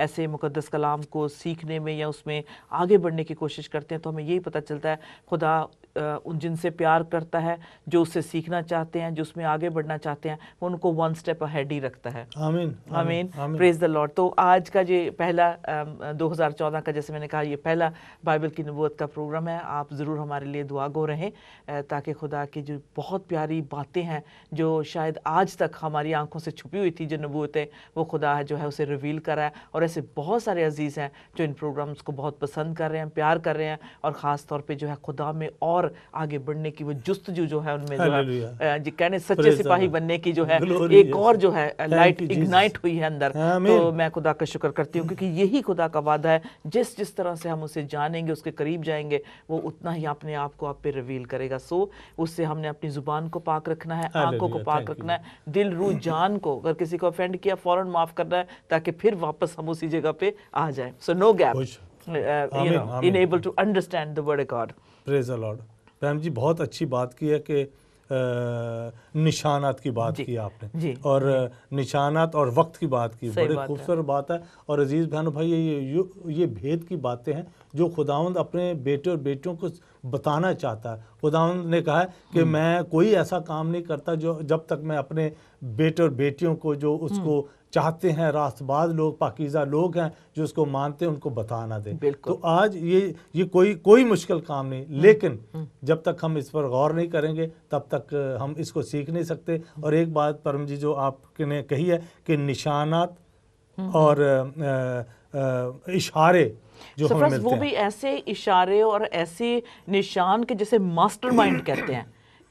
ایسے مقدس کلام کو سیکھنے میں یا اس میں آگے بڑھنے کی کوشش کرتے ہیں تو ہمیں یہی پتہ چلتا ہے خدا ان جن سے پیار کرتا ہے، جو اس سے سیکھنا چاہتے ہیں، جو اس میں آگے بڑھنا چاہتے ہیں، وہ ان کو ون سٹیپ اہیڈ ہی رکھتا ہے۔ آمین آمین، پریز دا لارڈ۔ تو آج کا یہ پہلا 2014 کا، جیسے میں نے کہا، یہ پہلا بائبل کی نبوت کا پروگرام ہے۔ آپ ضرور ہمارے لیے دعا گو رہیں تاکہ خدا کی جو بہت پیاری باتیں ہیں جو شاید آج تک ہماری آنکھوں سے چھپی ہوئی تھی، جو نبوتیں، وہ خدا جو ہے اسے ریویل کرا ہے۔ اور ایسے بہت سارے عزیز ہیں جو ان پروگرامز کو بہت پسند کر رہے ہیں، پیار کر رہے ہیں، اور خاص طور پہ جو ہے خدا میں اور آگے بڑھنے کی وہ جستجو جو ہے ان میں جو ہے جی کہنے سچے سپاہی بننے کی جو ہے ایک اور جو ہے لائٹ اگنائٹ ہوئی ہے اندر۔ تو میں خدا کا شکر کرتی ہوں کیونکہ یہی خدا کا وعدہ ہے، جس طرح سے ہم اسے جانیں گے، اس کے قریب جائیں گے، وہ اتنا ہی اپنے آپ کو آپ پہ ریویل کرے گا۔ سو اس سے ہم نے اپنی زبان کو پاک رکھنا ہے، آنکھوں کو پاک رکھنا ہے، دل، روح، جان کو، اگر کسی کو افینڈ کیا فوراً معاف کرنا ہے تاکہ پھر واپس ہم اسی جگہ پہ آ جائیں۔ سو نو gap, enable to understand the word of God۔ Praise the Lord۔ بہن جی بہت اچھی بات کی ہے کہ نشانات کی بات کی آپ نے، اور نشانات اور وقت کی بات کی، بڑی خوبصورت بات ہے۔ اور عزیز بہنوں بھائی، یہ بھید کی باتیں ہیں جو خداوند اپنے بیٹے اور بیٹیوں کو بتانا چاہتا ہے۔ خداوند نے کہا ہے کہ میں کوئی ایسا کام نہیں کرتا جو جب تک میں اپنے بیٹے اور بیٹیوں کو جو اس کو چاہتے ہیں، راست باز لوگ، پاکیزہ لوگ ہیں جو اس کو مانتے ہیں، ان کو بتا نہ دیں۔ تو آج یہ کوئی مشکل کام نہیں، لیکن جب تک ہم اس پر غور نہیں کریں گے تب تک ہم اس کو سیکھ نہیں سکتے۔ اور ایک بات پرم جی جو آپ نے کہی ہے کہ نشانات اور اشارے جو ہمیں ملتے ہیں، وہ بھی ایسے اشارے اور ایسے نشان کے جسے ماسٹر مائنڈ کہتے ہیں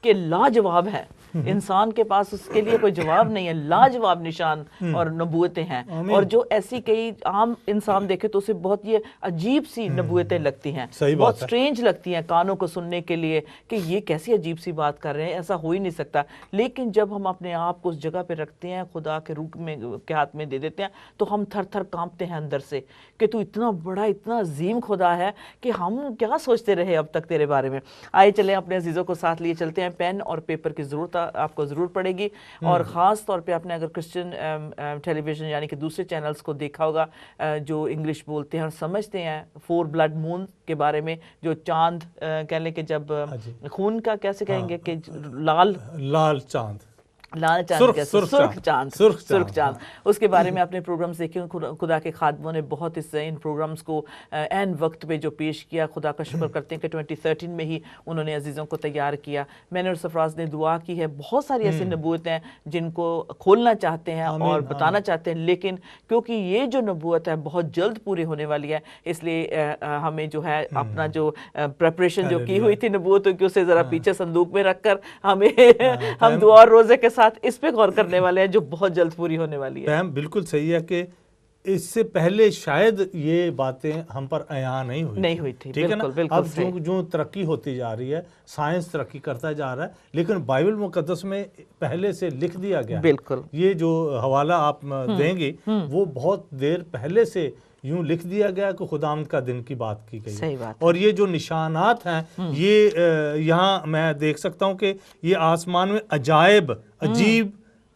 کہ لاجواب ہے، انسان کے پاس اس کے لیے کوئی جواب نہیں ہے، لاجواب نشان اور نبوتیں ہیں، اور جو ایسی کئی عام انسان دیکھے تو اسے بہت یہ عجیب سی نبوتیں لگتی ہیں، بہت سٹرینج لگتی ہیں کانوں کو سننے کے لیے کہ یہ کیسی عجیب سی بات کر رہے ہیں، ایسا ہو ہی نہیں سکتا۔ لیکن جب ہم اپنے آپ کو اس جگہ پہ رکھتے ہیں، خدا کے روح میں کے ہاتھ میں دے دیتے ہیں، تو ہم تھر تھر کانپتے ہیں اندر سے کہ تو اتنا بڑا، اتنا عظیم خدا ہے کہ ہم کیا سوچتے رہے اب تک تیرے بارے میں۔ آئے چلیں اپنے عزیزوں کو ساتھ لیے چلتے ہیں، پین اور پیپر کی ضرورت آپ کو ضرور پڑے گی، اور خاص طور پہ آپ نے اگر کرسچن ٹیلی ویژن یعنی کہ دوسرے چینلز کو دیکھا ہوگا جو انگلش بولتے ہیں اور سمجھتے ہیں، 4 بلڈ مون کے بارے میں، جو چاند کہہ لیں کہ جب خون کا کیسے کہیں گے کہ لال چاند، لال چاند، سرخ چاند، سرخ چاند، اس کے بارے میں اپنے پروگرامز دیکھے۔ خدا کے خادموں نے بہت ان پروگرامز کو عین وقت پہ جو پیش کیا، خدا کا شکر کرتے ہیں کہ 2013 میں ہی انہوں نے عزیزوں کو تیار کیا۔ میں نے اور سفراز نے دعا کی ہے، بہت ساری ایسی نبوتیں ہیں جن کو کھولنا چاہتے ہیں اور بتانا چاہتے ہیں، لیکن کیونکہ یہ جو نبوت ہے بہت جلد پوری ہونے والی ہے، اس لیے ہمیں جو ہے اپنا جو پریپریشن جو کی ہوئی تھی نبوتوں کی، اسے ذرا پیچھے صندوق میں رکھ کر ہم دعا اور روزے کے ساتھ اس پہ غور کرنے والے ہیں جو بہت جلد پوری ہونے والی ہے۔ بالکل صحیح ہے کہ اس سے پہلے شاید یہ باتیں ہم پر عیاں نہیں ہوئی تھی، ٹھیک ہے نا؟ اب جو ترقی ہوتی جا رہی ہے، سائنس ترقی کرتا جا رہا ہے، لیکن بائبل مقدس میں پہلے سے لکھ دیا گیا، بالکل یہ جو حوالہ آپ دیں گے وہ بہت دیر پہلے سے یوں لکھ دیا گیا کہ خداوند کا دن کی بات کی گئی ہے۔ اور یہ جو نشانات ہیں، یہ یہاں میں دیکھ سکتا ہوں کہ یہ آسمان میں عجیب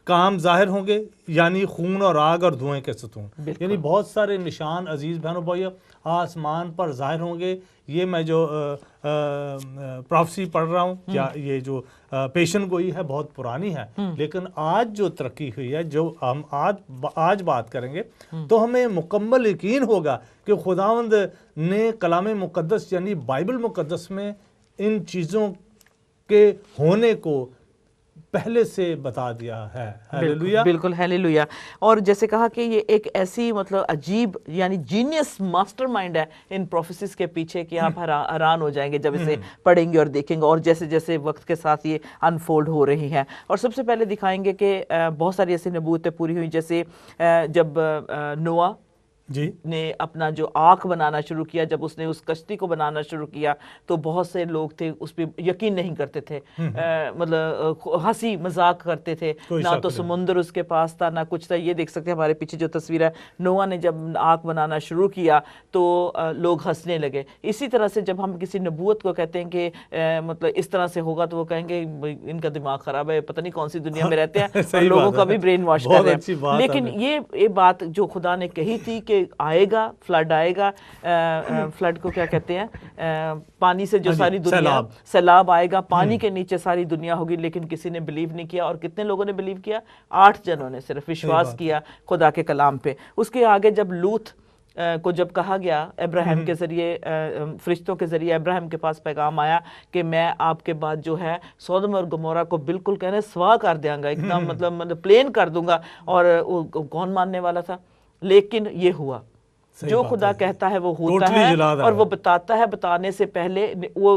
کام ظاہر ہوں گے، یعنی خون اور آگ اور دھوئیں کے ستون، یعنی بہت سارے نشان عزیز بہنوں بھائیو آسمان پر ظاہر ہوں گے۔ یہ میں جو پروفیسی پڑھ رہا ہوں، یا یہ جو پیشن گوئی ہے بہت پرانی ہے، لیکن آج جو ترقی ہوئی ہے، جو ہم آج بات کریں گے، تو ہمیں مکمل یقین ہوگا کہ خداوند نے کلام مقدس یعنی بائبل مقدس میں ان چیزوں کے ہونے کو پہلے سے بتا دیا ہے۔ ہیلیلویا، بالکل ہیلیلویا۔ اور جیسے کہا کہ یہ ایک ایسی مطلب عجیب یعنی جینیس ماسٹر مائنڈ ہے ان پروفیسیز کے پیچھے کہ آپ حیران ہو جائیں گے جب اسے پڑھیں گے اور دیکھیں گے، اور جیسے جیسے وقت کے ساتھ یہ انفولڈ ہو رہی ہے۔ اور سب سے پہلے دکھائیں گے کہ بہت ساری ایسی نبوتیں پوری ہوئی، جیسے جب نوح نے اپنا جو آنکھ بنانا شروع کیا، جب اس نے اس کشتی کو بنانا شروع کیا تو بہت سے لوگ تھے اس پہ یقین نہیں کرتے تھے، مطلب ہنسی مذاق کرتے تھے، نہ تو سمندر اس کے پاس تھا نہ کچھ تھا۔ یہ دیکھ سکتے ہیں ہمارے پیچھے جو تصویر ہے، نوح نے جب آنکھ بنانا شروع کیا تو لوگ ہنسنے لگے۔ اسی طرح سے جب ہم کسی نبوت کو کہتے ہیں کہ مطلب اس طرح سے ہوگا تو وہ کہیں گے ان کا دماغ خراب ہے، پتہ نہیں کون سی دنیا میں رہتے ہیں، اور لوگوں کا بھی برین واش کر رہے ہیں۔ لیکن یہ بات جو خدا نے کہی تھی کہ کہ آئے گا فلڈ آئے گا, فلڈ کو کیا کہتے ہیں, پانی سے جو ساری دنیا, سیلاب آئے گا, پانی کے نیچے ساری دنیا ہوگی, لیکن کسی نے بلیو نہیں کیا. اور کتنے لوگوں نے بلیو کیا؟ 8 جنوں نے صرف وشواس کیا خدا کے کلام پہ. اس کے آگے جب لوط کو جب کہا گیا ابراہیم کے ذریعے, فرشتوں کے ذریعے ابراہیم کے پاس پیغام آیا کہ میں آپ کے بعد جو ہے سودم اور گمورہ کو بالکل کہنے سوا کر دیاں گا, ایک دم مطلب پلین کر دوں گا. اور کون ماننے والا تھا؟ لیکن یہ ہوا جو خدا کہتا ہے وہ ہوتا ہے, اور وہ بتاتا ہے, بتانے سے پہلے وہ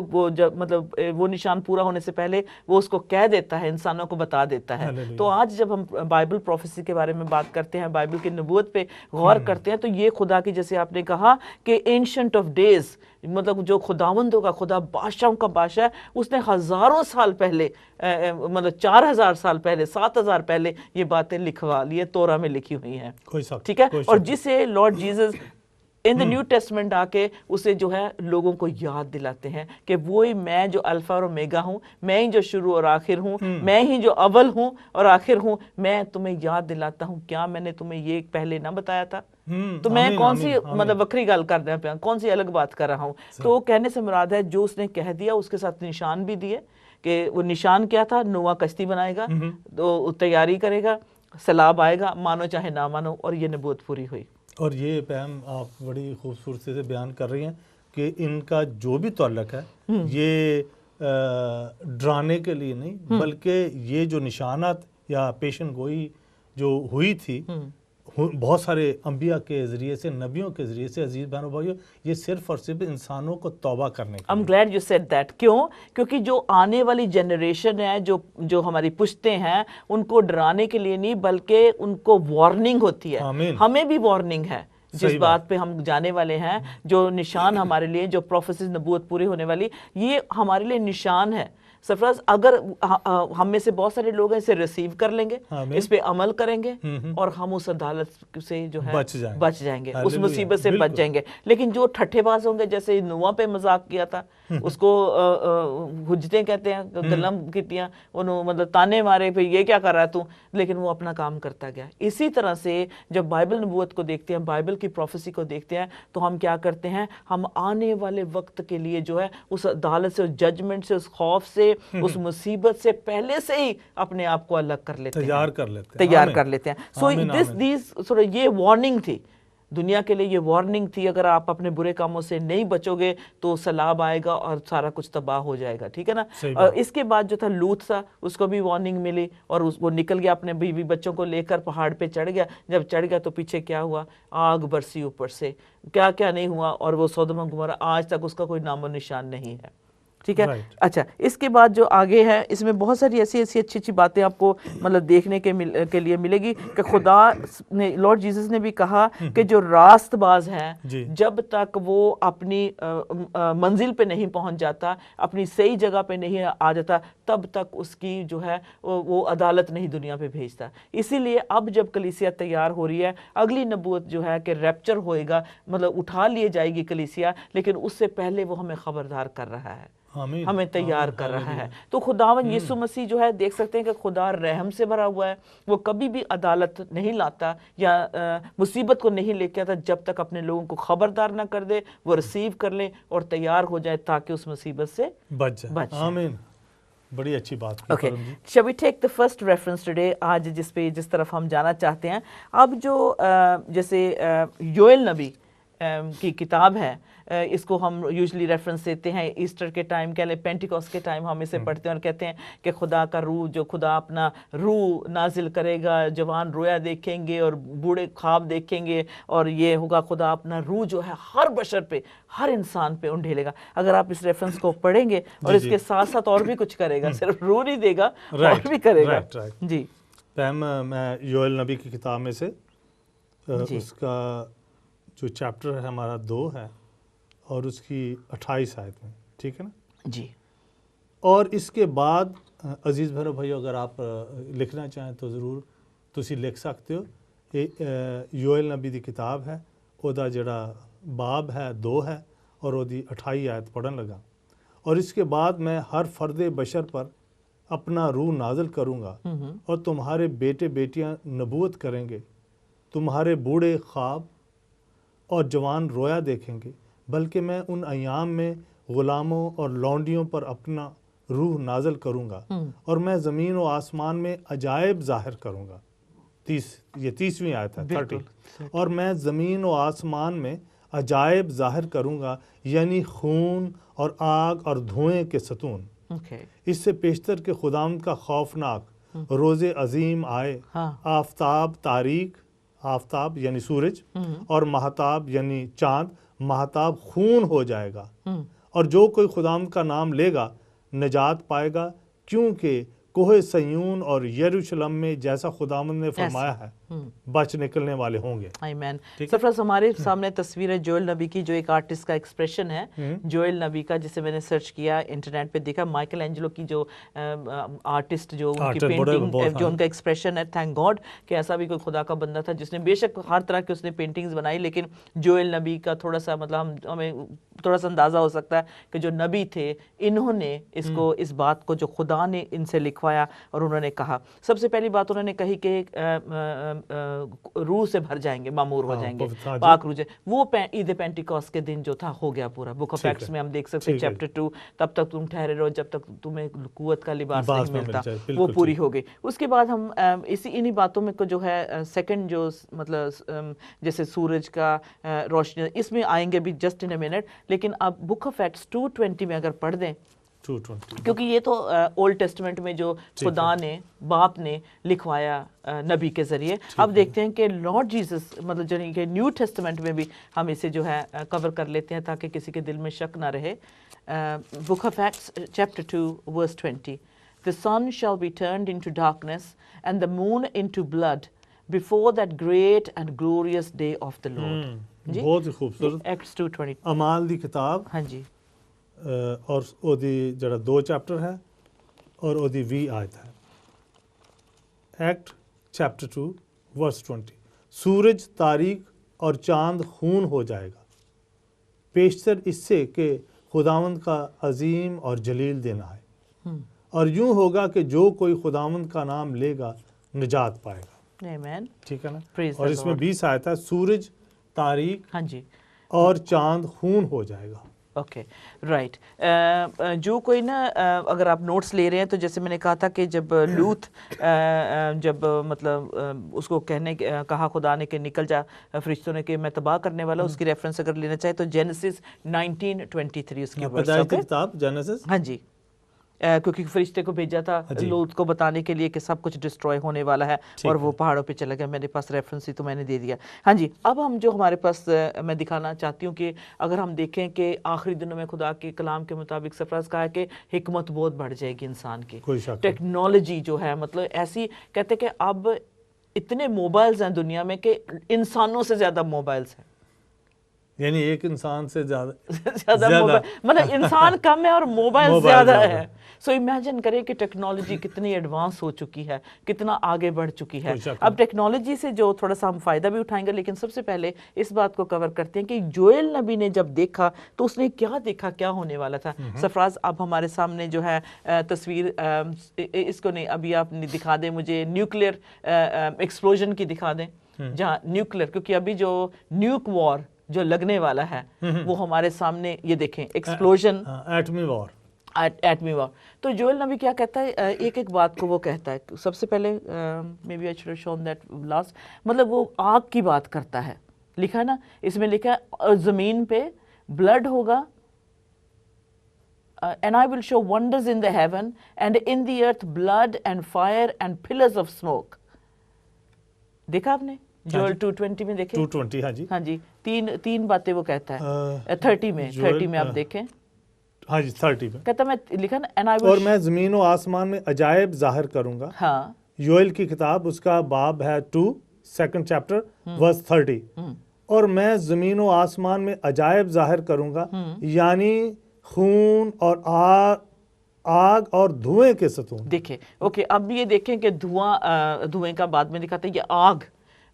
مطلب وہ نشان پورا ہونے سے پہلے وہ اس کو کہہ دیتا ہے, انسانوں کو بتا دیتا ہے. تو آج جب ہم بائبل پروفیسی کے بارے میں بات کرتے ہیں, بائبل کی نبوت پہ غور کرتے ہیں, تو یہ خدا کی, جیسے آپ نے کہا کہ اینشنٹ آف ڈیز, مطلب جو خداوندوں کا خدا, بادشاہوں کا بادشاہ ہے, اس نے ہزاروں سال پہلے, مطلب 4000 سال پہلے, 7000 پہلے یہ باتیں لکھوا لی, تورا میں لکھی ہوئی ہیں. ٹھیک ہے, اور جسے Lord Jesus in the New Testament آ کے اسے جو ہے لوگوں کو یاد دلاتے ہیں کہ وہی میں جو الفا اور اومیگا ہوں, میں ہی جو شروع اور آخر ہوں, میں ہی جو اول ہوں اور آخر ہوں. میں تمہیں یاد دلاتا ہوں, کیا میں نے تمہیں یہ پہلے نہ بتایا تھا؟ تو میں کون سی مطلب وکری گل کر رہا ہوں, کون سی الگ بات کر رہا ہوں؟ تو کہنے سے مراد ہے جو اس نے کہہ دیا, اس کے ساتھ نشان بھی دیے. کہ وہ نشان کیا تھا؟ نوح کشتی بنائے گا, تو تیاری کرے گا, سیلاب آئے گا, مانو چاہے نہ مانو, اور یہ نبوت پوری ہوئی. اور یہ پہم آپ بڑی خوبصورتی سے بیان کر رہی ہیں کہ ان کا جو بھی تعلق ہے یہ ڈرانے کے لیے نہیں, بلکہ یہ جو نشانات یا پیشن گوئی جو ہوئی تھی بہت سارے انبیاء کے ذریعے سے, نبیوں کے ذریعے سے, عزیز بہنوں بھائیوں, یہ صرف اور صرف انسانوں کو توبہ کرنے کے I'm glad you said that. کیوں؟ کیونکہ جو آنے والی جنریشن ہے, جو ہماری پشتیں ہیں, ان کو ڈرانے کے لیے نہیں بلکہ ان کو وارننگ ہوتی ہے. ہمیں بھی وارننگ ہے جس بات پہ ہم جانے والے ہیں, جو نشان ہمارے لیے, جو پروفیسز نبوت پوری ہونے والی, یہ ہمارے لیے نشان ہے. سرفراز, اگر ہم میں سے بہت سارے لوگ ہیں اسے ریسیو کر لیں گے, اس پہ عمل کریں گے, اور ہم اس عدالت سے جو ہے بچ جائیں گے, اس مصیبت سے بچ جائیں گے. لیکن جو ٹھٹھے باز ہوں گے, جیسے نوح پہ مذاق کیا تھا, اس کو حجتیں کہتے ہیں, گلم کیتیاں, انہوں مطلب تانے مارے, پھر یہ کیا کر رہا ہے تو, لیکن وہ اپنا کام کرتا گیا. اسی طرح سے جب بائبل نبوت کو دیکھتے ہیں, بائبل کی پروفیسی کو دیکھتے ہیں, تو ہم کیا کرتے ہیں, ہم آنے والے وقت کے لیے جو ہے اس عدالت سے, اس ججمنٹ سے, اس خوف سے, اس مصیبت سے پہلے سے ہی اپنے آپ کو الگ کر لیتے ہیں, تیار کر لیتے ہیں. سو یہ وارننگ تھی دنیا کے لیے, یہ وارننگ تھی. اگر آپ اپنے برے کاموں سے نہیں بچو گے تو سیلاب آئے گا اور سارا کچھ تباہ ہو جائے گا. ٹھیک ہے نا. اور اس کے بعد جو تھا لوط تھا, اس کو بھی وارننگ ملی, اور وہ نکل گیا اپنے بیوی بچوں کو لے کر, پہاڑ پہ چڑھ گیا. جب چڑھ گیا تو پیچھے کیا ہوا؟ آگ برسی اوپر سے, کیا کیا نہیں ہوا. اور وہ سودم اور گمورہ آج تک اس کا کوئی نام و نشان نہیں ہے. ٹھیک ہے. اچھا, اس کے بعد جو آگے ہے, اس میں بہت ساری ایسی اچھی باتیں آپ کو مطلب دیکھنے کے لیے ملے گی کہ خدا نے, لارڈ جیزس نے بھی کہا کہ جو راست باز ہیں, جب تک وہ اپنی منزل پہ نہیں پہنچ جاتا, اپنی صحیح جگہ پہ نہیں آ جاتا, تب تک اس کی جو ہے وہ عدالت نہیں دنیا پہ بھیجتا. اسی لیے اب جب کلیسیا تیار ہو رہی ہے, اگلی نبوت جو ہے کہ ریپچر ہوئے گا, مطلب اٹھا لیے جائے گی کلیسیا, لیکن اس سے پہلے وہ ہمیں خبردار کر رہا ہے, ہمیں تیار کر رہا ہے. تو خداوند یسوع مسیح جو ہے, دیکھ سکتے ہیں کہ خدا رحم سے بھرا ہوا ہے, وہ کبھی بھی عدالت نہیں لاتا یا مصیبت کو نہیں لے کے آتا جب تک اپنے لوگوں کو خبردار نہ کر دے, وہ ریسیو کر لیں اور تیار ہو جائے تاکہ اس مصیبت سے بچ جائے. آمین. بڑی اچھی بات. Okay, shall we take the first reference today, آج جس طرف ہم جانا چاہتے ہیں. اب جو جیسے یوئیل نبی کی کتاب ہے, اس کو ہم یوزلی ریفرنس دیتے ہیں ایسٹر کے ٹائم, کہہ لیں پینٹیکوس کے ٹائم, ہم اسے پڑھتے ہیں اور کہتے ہیں کہ خدا کا روح, جو خدا اپنا روح نازل کرے گا, جوان رویا دیکھیں گے اور بوڑھے خواب دیکھیں گے, اور یہ ہوگا خدا اپنا روح جو ہے ہر بشر پہ, ہر انسان پہ انڈھیلے گا. اگر آپ اس ریفرنس کو پڑھیں گے اور اس کے ساتھ ساتھ اور بھی کچھ کرے گا, صرف روح نہیں دے گا, اور بھی کرے گا. جی میں یوئیل نبی کی کتاب میں سے اس کا جو چیپٹر ہے ہمارا 2 ہے, اور اس کی 28 آیت میں. ٹھیک ہے نا جی. اور اس کے بعد عزیز بھائیو بھائیو, اگر آپ لکھنا چاہیں تو ضرور تسی لکھ سکتے ہو. یوئیل نبی دی کتاب ہے, اودا جڑا باب ہے 2 ہے, اور اودی 28 آیت پڑھن لگا. اور اس کے بعد میں ہر فرد بشر پر اپنا روح نازل کروں گا, اور تمہارے بیٹے بیٹیاں نبوت کریں گے, تمہارے بوڑھے خواب اور جوان رویا دیکھیں گے، بلکہ میں ان ایام میں غلاموں اور لونڈیوں پر اپنا روح نازل کروں گا، اور میں زمین و آسمان میں عجائب ظاہر کروں گا۔ یہ 30ویں آیت ہے 30۔ اور میں زمین و آسمان میں عجائب ظاہر کروں گا، یعنی خون اور آگ اور دھوئیں کے ستون۔ اس سے پیشتر کہ خداوند کا خوفناک روز عظیم آئے، آفتاب تاریک، آفتاب یعنی سورج، اور مہتاب یعنی چاند، مہتاب خون ہو جائے گا، اور جو کوئی خداوند کا نام لے گا نجات پائے گا، کیونکہ کوہ سیون اور یروشلم میں جیسا خداوند نے فرمایا ہے بچ نکلنے والے ہوں گے۔ آمین۔ سرفراز، ہمارے سامنے تصویر ہے جوئل نبی کی، جو ایک آرٹسٹ کا ایکسپریشن ہے جوئل نبی کا، جسے میں نے سرچ کیا انٹرنیٹ پہ، دیکھا مائیکل اینجلو کی جو آرٹسٹ جو ان کی پینٹنگ، جو ان کا ایکسپریشن ہے، تھینک گاڈ کہ ایسا بھی کوئی خدا کا بندہ تھا جس نے بے شک ہر طرح کی اس نے پینٹنگز بنائی، لیکن جوئل نبی کا تھوڑا سا مطلب ہمیں تھوڑا سا اندازہ ہو سکتا ہے کہ جو نبی تھے انہوں نے اس بات کو جو خدا نے ان سے لکھوایا، اور انہوں نے کہا سب سے پہلی بات انہوں نے کہی کہ روح سے بھر جائیں گے، معمور ہو جائیں گے، پاک روح جائیں۔ وہ عید پینٹیکوسٹ کے دن جو تھا ہو گیا پورا۔ بک آف ایکٹس میں ہم دیکھ سکتے ہیں چیپٹر 2، تب تک تم ٹھہرے رہو جب تک تمہیں قوت کا لباس نہیں ملتا، وہ پوری ہو گئی۔ اس کے بعد ہم انہی باتوں میں کو جو ہے سیکنڈ جو مطلب جیسے سورج کا روشنی، اس میں آئیں گے بھی جسٹ ان اے منٹ، لیکن اب بک آف ایکٹس 2:20 میں اگر پڑھ دیں، کیونکہ یہ تو اولڈ ٹیسٹمنٹ میں جو خدا نے باپ نے لکھوایا نبی کے ذریعے، اب دیکھتے ہیں کہ لارڈ جیسس مطلب جو کہ نیو ٹیسٹمنٹ میں بھی ہم اسے جو ہے کور کر لیتے ہیں تاکہ کسی کے دل میں شک نہ رہے۔ Book of acts chapter 2:20 The sun shall be turned into darkness and the moon into blood before that great and glorious day of the Lord۔ بہت ہی خوبصورت۔ ایکٹس 2:20 اعمال دی کتاب، ہاں جی، اور او دی جڑا 2 چیپٹر ہے اور او دی 20 آیت ہے۔ ایکٹ چیپٹر 2:20 سورج تاریک اور چاند خون ہو جائے گا، پیشتر اس سے کہ خداوند کا عظیم اور جلیل دن آئے، اور یوں ہوگا کہ جو کوئی خداوند کا نام لے گا نجات پائے گا۔ آمین، ٹھیک ہے نا؟ اور اس میں 20 آیت ہے، سورج تاریک ہاں جی، اور چاند خون ہو جائے گا۔ Okay, right. جو کوئی نا اگر آپ نوٹس لے رہے ہیں تو جیسے میں نے کہا تھا کہ جب لوط جب مطلب اس کو کہا خدا نے کہ نکل جا فرشتوں نے کہ میں تباہ کرنے والا، اس کی ریفرنس اگر لینا چاہے تو جینیسس 19:23 اس کی پیدائش کی کتاب جینیسس، ہاں جی، کیونکہ فرشتے کو بھیجا تھا لوط کو بتانے کے لیے کہ سب کچھ ڈسٹروائے ہونے والا ہے، اور وہ پہاڑوں پہ چلا گیا۔ میرے پاس ریفرنس ہی تو میں نے دے دیا۔ ہاں جی، اب ہم جو ہمارے پاس میں دکھانا چاہتی ہوں کہ اگر ہم دیکھیں کہ آخری دنوں میں خدا کے کلام کے مطابق سرفراز کہا ہے کہ حکمت بہت بڑھ جائے گی انسان کی، ٹیکنالوجی جو ہے مطلب ایسی کہتے کہ اب اتنے موبائلز ہیں دنیا میں کہ انسانوں سے زیادہ موبائلز ہیں، یعنی ایک انسان سے زیادہ مطلب انسان کم ہے اور موبائل زیادہ ہے۔ سو امیجن کریں کہ ٹیکنالوجی کتنی ایڈوانس ہو چکی ہے، کتنا آگے بڑھ چکی ہے۔ اب ٹیکنالوجی سے جو تھوڑا سا ہم فائدہ بھی اٹھائیں گے، لیکن سب سے پہلے اس بات کو کور کرتے ہیں کہ جوئل نبی نے جب دیکھا تو اس نے کیا دیکھا، کیا ہونے والا تھا۔ سرفراز اب ہمارے سامنے جو ہے تصویر، اس کو نہیں ابھی آپ دکھا دیں مجھے، نیوکلیئر ایکسپلوژن کی دکھا دیں، جہاں نیوکلیئر، کیونکہ ابھی جو نیوک وار جو لگنے والا ہے وہ ہمارے سامنے، یہ دیکھیں ایکسپلوژن، ایٹمی وار۔ تو جوئل نبی کیا کہتا ہے، ایک ایک بات کو وہ کہتا ہے۔ سب سے پہلے maybe I should have shown that last, مطلب وہ آگ کی بات کرتا ہے، لکھا ہے نا اس میں، لکھا ہے زمین پہ بلڈ ہوگا، and I will show wonders in the heaven and in the earth blood and fire and pillars of smoke۔ دیکھا آپ نے جوئل 2:20 میں دیکھیں، 2:20 ہاں جی، تین باتیں وہ کہتا ہے 30 میں آپ دیکھیں، ہاں جی 30 میں کہتا میں لکھا نا اور میں زمین و آسمان میں عجائب ظاہر کروں گا۔ ہاں، یوئل کی کتاب اس کا باب ہے 2 2nd چیپٹر verse 30، اور میں زمین و آسمان میں عجائب ظاہر کروں گا، یعنی خون اور آگ اور دھوئیں کے ستون۔ دیکھیں اوکے، اب یہ دیکھیں کہ دھوئیں کا بعد میں دکھاتے ہیں، یہ آگ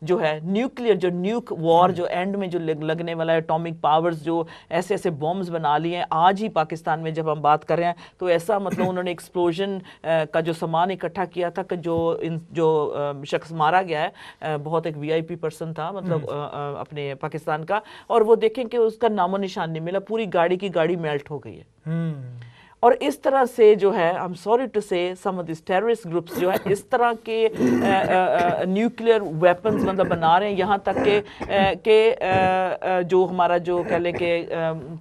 جو ہے نیوکلیئر جو نیوک وار جو اینڈ میں جو لگنے والا ہے, اٹامک پاورز جو ایسے ایسے بومز بنا لیے ہیں. آج ہی پاکستان میں جب ہم بات کر رہے ہیں تو ایسا مطلب انہوں نے ایکسپلوژن کا جو سامان اکٹھا کیا تھا کہ جو شخص مارا گیا ہے بہت ایک VIP پرسن تھا مطلب اپنے پاکستان کا, اور وہ دیکھیں کہ اس کا نام و نشان نہیں ملا, پوری گاڑی کی گاڑی میلٹ ہو گئی ہے. اور اس طرح سے جو ہے I'm sorry to say some of these terrorist groups جو ہے اس طرح کے نیوکلیئر ویپنز مطلب بنا رہے ہیں, یہاں تک کہ جو ہمارا جو کہہ لیں کہ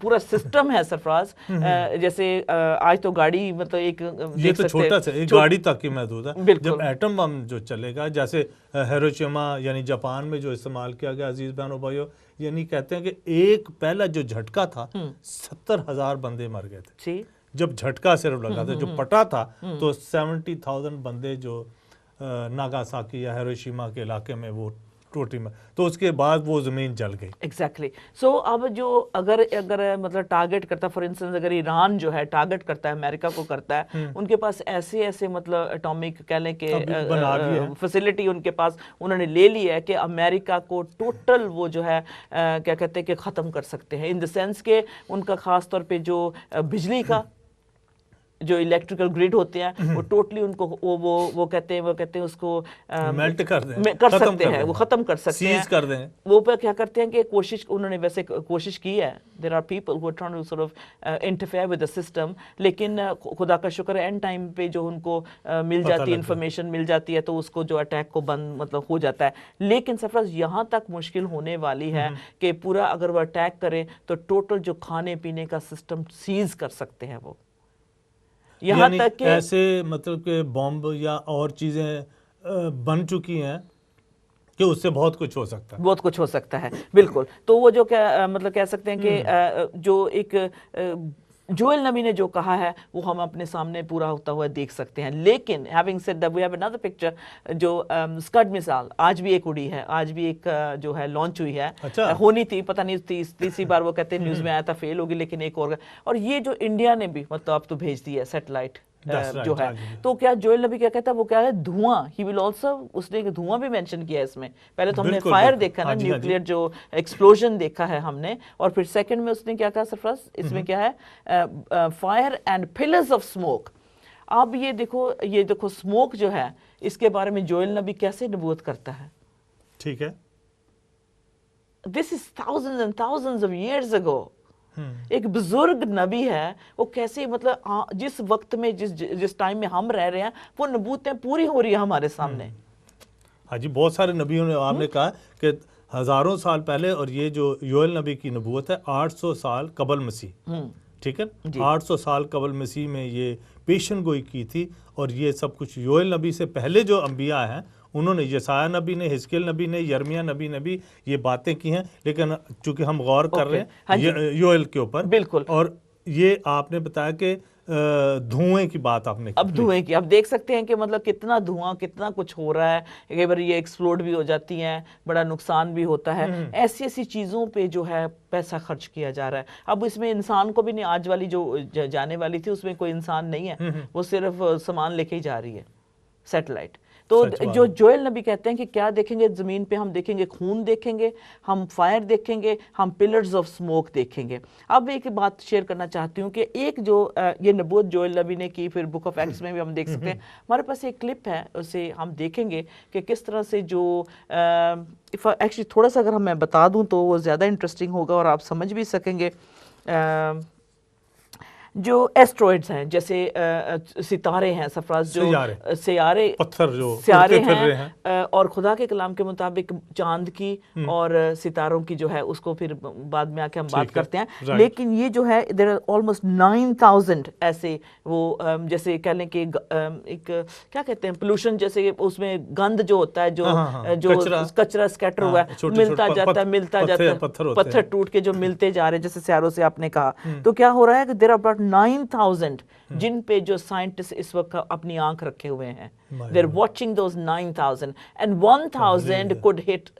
پورا سسٹم ہے سرفراز, جیسے آج تو گاڑی مطلب ایک یہ تو چھوٹا سا ایک گاڑی تک ہی محدود ہے, جب ایٹم بم جو چلے گا جیسے ہیروشیما یعنی جاپان میں جو استعمال کیا گیا عزیز بہنوں بھائیوں, یعنی کہتے ہیں کہ ایک پہلا جو جھٹکا تھا 70,000 بندے مر گئے تھے جب جھٹکا صرف لگا تھا. جو پٹا تھا تو 70,000 بندے جو ناگاساکی یا ہیروشیما کے علاقے میں وہ ٹوٹی میں, تو اس کے بعد وہ زمین جل گئی. ایگزیکٹلی. سو اب جو اگر مطلب ٹارگٹ کرتا ہے, فار انسٹنس اگر ایران جو ہے ٹارگٹ کرتا ہے امریکہ کو کرتا ہے, ان کے پاس ایسے مطلب اٹامک کہہ لیں کہ فیسلٹی ان کے پاس انہوں نے لے لی ہے کہ امریکہ کو ٹوٹل وہ جو ہے کیا کہتے ہیں کہ ختم کر سکتے ہیں, ان دا سینس کہ ان کا خاص طور پہ جو بجلی کا جو الیکٹریکل گریڈ ہوتے ہیں وہ ٹوٹلی ان کو وہ کہتے ہیں اس کو میلٹ کر سکتے ہیں, وہ ختم کر سکتے ہیں, سیز کر دیں. وہ پہ کیا کرتے ہیں کہ کوشش انہوں نے ویسے کوشش کی ہے, there are people who are trying to sort of interfere with the system, لیکن خدا کا شکر ہے اینڈ ٹائم پہ جو ان کو مل جاتی ہے انفارمیشن مل جاتی ہے تو اس کو جو اٹیک کو بند مطلب ہو جاتا ہے. لیکن سرفراز یہاں تک مشکل ہونے والی ہے کہ پورا اگر وہ اٹیک کرے تو ٹوٹل جو کھانے پینے کا سسٹم سیز کر سکتے ہیں وہ, یہاں تک کہ ایسے مطلب کہ بمب یا اور چیزیں بن چکی ہیں کہ اس سے بہت کچھ ہو سکتا ہے, بہت کچھ ہو سکتا ہے. بالکل. تو وہ جو مطلب کہہ سکتے ہیں کہ جو ایک جوئل نبی نے جو کہا ہے وہ ہم اپنے سامنے پورا ہوتا ہوا دیکھ سکتے ہیں. لیکن having said that we have another picture, جو اسکڈ مثال آج بھی ایک اڑی ہے, آج بھی ایک جو ہے لانچ ہوئی ہے, ہونی تھی پتہ نہیں تیسری بار وہ کہتے ہیں نیوز میں آیا تھا فیل ہوگی, لیکن ایک اور یہ جو انڈیا نے بھی مطلب اب تو بھیج دی ہے سیٹلائٹ جو ہے. تو کیا جوئل نبی کیا کہتا ہے, وہ کیا ہے دھواں, ہی ول آلسو, اس نے دھواں بھی مینشن کیا ہے اس میں. پہلے تو ہم نے فائر دیکھا نا, نیوکلیئر جو ایکسپلوژن دیکھا ہے ہم نے, اور پھر سیکنڈ میں اس نے کیا کہا سرفراز, اس میں کیا ہے fire and pillars of smoke. اب یہ دیکھو اسموک جو ہے اس کے بارے میں جوئل نبی کیسے نبوت کرتا ہے. ٹھیک ہے, دس از thousands and thousands of years ago. ایک بزرگ نبی ہے, وہ کیسے مطلب جس وقت میں جس ٹائم میں ہم رہ رہے ہیں وہ نبوتیں پوری ہو رہی ہیں ہمارے سامنے. ہاں جی, بہت سارے نبیوں نے آپ نے کہا کہ ہزاروں سال پہلے, اور یہ جو یوئل نبی کی نبوت ہے 800 سال قبل مسیح, ٹھیک ہے, 800 سال قبل مسیح میں یہ پیشن گوئی کی تھی. اور یہ سب کچھ یوئل نبی سے پہلے جو انبیاء ہیں انہوں نے, یسایہ نبی نے, حزقیل نبی نے, یرمیہ نبی نے بھی یہ باتیں کی ہیں, لیکن چونکہ ہم غور کر رہے ہیں یوئل کے اوپر. بالکل. اور یہ آپ نے بتایا کہ دھوئیں کی بات آپ نے, اب دھوئیں کی, اب دیکھ سکتے ہیں کہ مطلب کتنا دھواں, کتنا کچھ ہو رہا ہے. کئی بار یہ ایکسپلوڈ بھی ہو جاتی ہیں, بڑا نقصان بھی ہوتا ہے. ایسی چیزوں پہ جو ہے پیسہ خرچ کیا جا رہا ہے. اب اس میں انسان کو بھی نہیں, آج والی جو جانے والی تھی اس میں کوئی انسان نہیں ہے, وہ صرف سامان لے کے ہی جا رہی ہے سیٹلائٹ. تو جو جوئل نبی کہتے ہیں کہ کیا دیکھیں گے زمین پہ, ہم دیکھیں گے خون دیکھیں گے, ہم فائر دیکھیں گے, ہم پلرز آف سموک دیکھیں گے. اب ایک بات شیئر کرنا چاہتی ہوں کہ ایک جو یہ نبوت جوئل نبی نے کی, پھر بک آف ایکٹس میں بھی ہم دیکھ سکتے ہیں. ہمارے پاس ایک کلپ ہے, اسے ہم دیکھیں گے کہ کس طرح سے جو ایکچولی تھوڑا سا اگر میں بتا دوں تو وہ زیادہ انٹرسٹنگ ہوگا اور آپ سمجھ بھی سکیں گے. جو ایسٹرائڈز ہیں, جیسے ستارے ہیں سرفراز, جو سیارے ہیں, اور خدا کے کلام کے مطابق چاند کی اور ستاروں کی جو ہے اس کو پھر بعد میں آ کے ہم بات کرتے ہیں. لیکن یہ جو ہے there are almost 9,000 ایسے وہ جیسے کہہ لیں کہ ایک کیا کہتے ہیں پولوشن, جیسے اس میں گند جو ہوتا ہے, جو کچرا اسکیٹر ہوا ہے, ملتا جاتا ہے, پتھر ٹوٹ کے جو ملتے جا رہے ہیں جیسے سیاروں سے آپ نے کہا. تو کیا ہو رہا ہے کہ there are about 9,000 جن پہ جو سائنٹسٹ اس وقت اپنی آنکھ رکھے ہوئے ہیں. They're watching those 9,000 and 1,000 could hit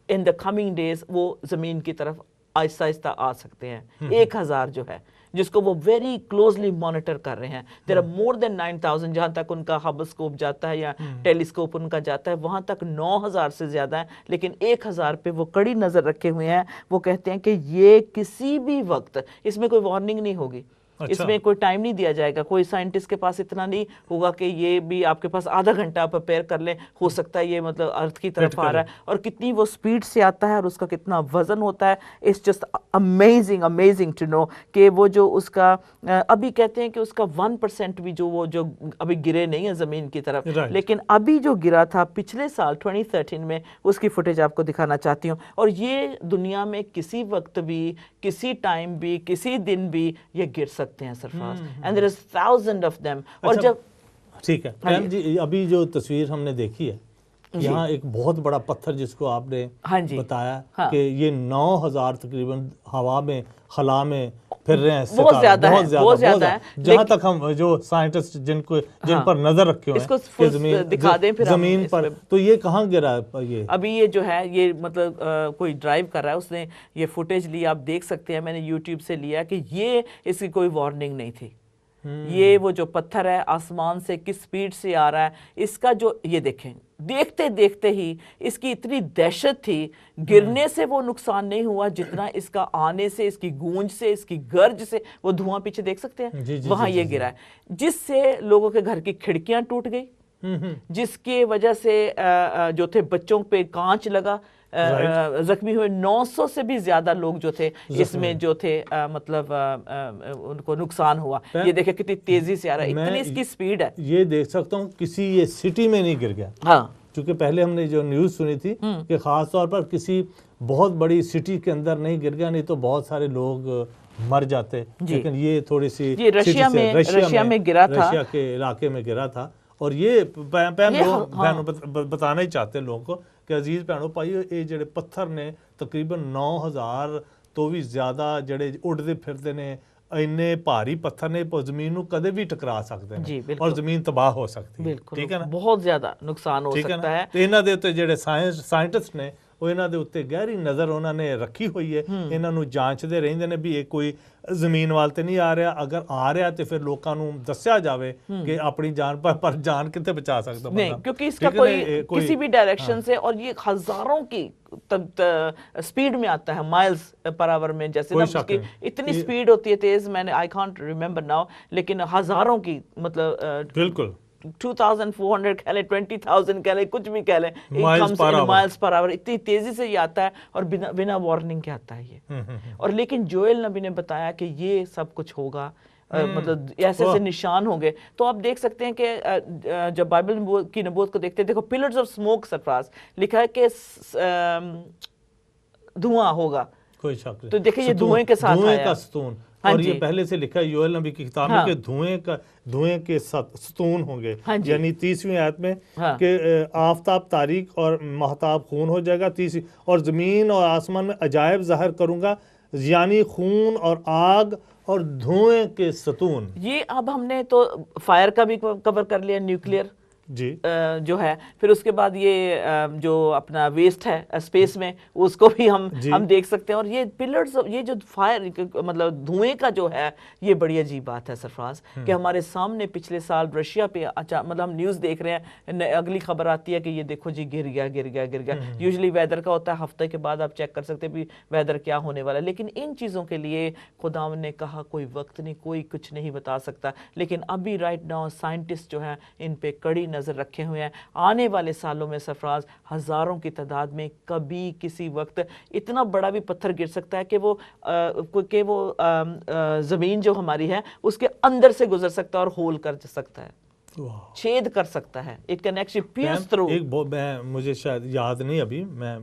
in the coming days, وہ زمین کی طرف آہستہ آہستہ آ سکتے ہیں. 1000 جو ہے جس کو وہ ویری کلوزلی مانیٹر کر رہے ہیں. دیر آر مور دین 9000 جہاں تک ان کا ہبل اسکوپ جاتا ہے یا ٹیلیسکوپ ان کا جاتا ہے, وہاں تک 9000 سے زیادہ ہیں, لیکن 1000 پہ وہ کڑی نظر رکھے ہوئے ہیں. وہ کہتے ہیں کہ یہ کسی بھی وقت, اس میں کوئی وارننگ نہیں ہوگی, اس میں کوئی ٹائم نہیں دیا جائے گا, کوئی سائنٹسٹ کے پاس اتنا نہیں ہوگا کہ یہ بھی آپ کے پاس آدھا گھنٹہ آپ پریپیئر کر لیں, ہو سکتا ہے یہ مطلب ارتھ کی طرف آ رہا ہے, اور کتنی وہ سپیڈ سے آتا ہے اور اس کا کتنا وزن ہوتا ہے. It's just amazing to know کہ وہ جو اس کا ابھی کہتے ہیں کہ اس کا 1% بھی جو ابھی گرے نہیں ہے زمین کی طرف, لیکن ابھی جو گرا تھا پچھلے سال 2013 میں, اس کی فوٹیج آپ کو دکھانا چاہتی ہوں. اور یہ دنیا میں کسی وقت بھی, کسی ٹائم بھی, کسی دن بھی یہ گر سکتے ہیں سرفراز, and there is thousands of them. اور جب ٹھیک ہے میم جی, ابھی جو تصویر ہم نے دیکھی ہے یہاں ایک بہت بڑا پتھر جس کو آپ نے بتایا کہ یہ 9000 تقریباً ہوا میں خلا میں پھر رہے ہیں, بہت زیادہ ہے. جہاں تک ہم جو سائنٹسٹ جن پر نظر رکھے ہوئے ہیں زمین پر, تو یہ کہاں گرا ہے؟ یہ ابھی یہ جو ہے یہ مطلب کوئی ڈرائیو کر رہا ہے, اس نے یہ فوٹیج لی, آپ دیکھ سکتے ہیں, میں نے یوٹیوب سے لیا کہ یہ اس کی کوئی وارننگ نہیں تھی. یہ وہ جو پتھر ہے آسمان سے کس سپیڈ سے آ رہا ہے, اس کا جو یہ دیکھیں, دیکھتے دیکھتے ہی اس کی اتنی دہشت تھی. گرنے سے وہ نقصان نہیں ہوا جتنا اس کا آنے سے, اس کی گونج سے, اس کی گرج سے. وہ دھواں پیچھے دیکھ سکتے ہیں, وہاں یہ گرا ہے, جس سے لوگوں کے گھر کی کھڑکیاں ٹوٹ گئی, جس کی وجہ سے جو تھے بچوں پہ کانچ لگا, زخمی ہوئے. 900 سے بھی زیادہ لوگ جو تھے اس میں جو تھے مطلب ان کو نقصان ہوا. یہ دیکھیں کتنی تیزی سے آ رہا ہے, اتنی اس کی سپیڈ ہے. یہ دیکھ سکتا ہوں کسی یہ سٹی میں نہیں گر گیا. ہاں, چونکہ پہلے ہم نے جو نیوز سنی تھی کہ خاص طور پر کسی بہت بڑی سٹی کے اندر نہیں گر گیا, نہیں تو بہت سارے لوگ مر جاتے. لیکن یہ تھوڑی سی رشیا میں گرا تھا, رشیا کے علاقے میں گرا تھا. اور یہ بتانا ہی چاہتے ہیں لوگوں کو کہ عزیز بھینوں پائیو, یہ جڑے پتھر نے تقریباً 9000 تو بھی زیادہ جڑے اڑتے پھرتے نے, اینے بھاری پتھر نے زمین نو کدے بھی ٹکرا سکتے ہیں اور زمین تباہ ہو سکتی ہے. ٹھیک ہے نا, بہت زیادہ نقصان ہو سکتا ہے. تو انہاں دے اوتے جڑے سائنٹسٹ نے وہ انہاں دے اوتے گہری نظر انہوں نے رکھی ہوئی ہے, انہاں نو جانچدے رہندے نے بھی یہ کوئی زمین وال تے نہیں آ رہا, اگر آ رہا تو پھر لوکاں نو دسیا جاوے کہ اپنی جان پر جان کتے بچا سکتا بندہ. نہیں, کیونکہ اس کا کوئی کسی بھی ڈائریکشن سے, اور یہ ہزاروں کی سپیڈ میں آتا ہے, مائلز پر آور میں, جیسے نا اتنی سپیڈ ہوتی ہے تیز, میں نے I can't remember now, لیکن ہزاروں کی مطلب بالکل 2400 کہہ لیں, 20,000 کہہ لیں, کچھ بھی کہہ لیں, مائلز پر آور, اتنی تیزی سے یہ آتا ہے اور بنا وارننگ کے آتا ہے یہ. اور لیکن جوئل نبی نے بتایا کہ یہ سب کچھ ہوگا, مطلب ایسے ایسے نشان ہوں گے. تو آپ دیکھ سکتے ہیں کہ جب بائبل کی نبوت کو دیکھتے ہیں, دیکھو پلرز آف سموک سرفراز لکھا ہے کہ دھواں ہوگا, کوئی شک نہیں. تو دیکھیں یہ دھوئیں کے ساتھ دھوئیں کا ستون, اور یہ پہلے سے لکھا ہے یوئیل نبی کی کتاب میں کہ دھوئیں کے ستون ہوں گے. یعنی 30ویں آیت میں کہ آفتاب تاریک اور مہتاب خون ہو جائے گا. 30 اور زمین اور آسمان میں عجائب ظاہر کروں گا, یعنی خون اور آگ اور دھوئیں کے ستون. یہ اب ہم نے تو فائر کا بھی کور کر لیا, نیوکلیئر جی جو ہے, پھر اس کے بعد یہ جو اپنا ویسٹ ہے اسپیس میں, اس کو بھی ہم دیکھ سکتے ہیں. اور یہ پلرز, یہ جو فائر مطلب دھوئیں کا جو ہے, یہ بڑی عجیب بات ہے سرفراز کہ ہمارے سامنے پچھلے سال رشیا پہ مطلب ہم نیوز دیکھ رہے ہیں, اگلی خبر آتی ہے کہ یہ دیکھو جی گر گیا. یوزلی ویدر کا ہوتا ہے, ہفتے کے بعد آپ چیک کر سکتے بھی ویدر کیا ہونے والا ہے. لیکن ان چیزوں کے لیے خدا نے کہا کوئی وقت نہیں, کوئی کچھ نہیں بتا سکتا. لیکن ابھی رائٹ ناؤ سائنٹسٹ جو ہیں ان پہ کڑی نظر رکھے ہوئے ہیں. آنے والے سالوں میں سرفراز ہزاروں کی تعداد میں کبھی کسی وقت اتنا بڑا بھی پتھر گر سکتا ہے کہ وہ زمین جو ہماری ہے اس کے اندر سے گزر سکتا ہے اور ہول کر سکتا ہے, چھید کر سکتا ہے. It can actually pierce through. مجھے شاید یاد نہیں ابھی میں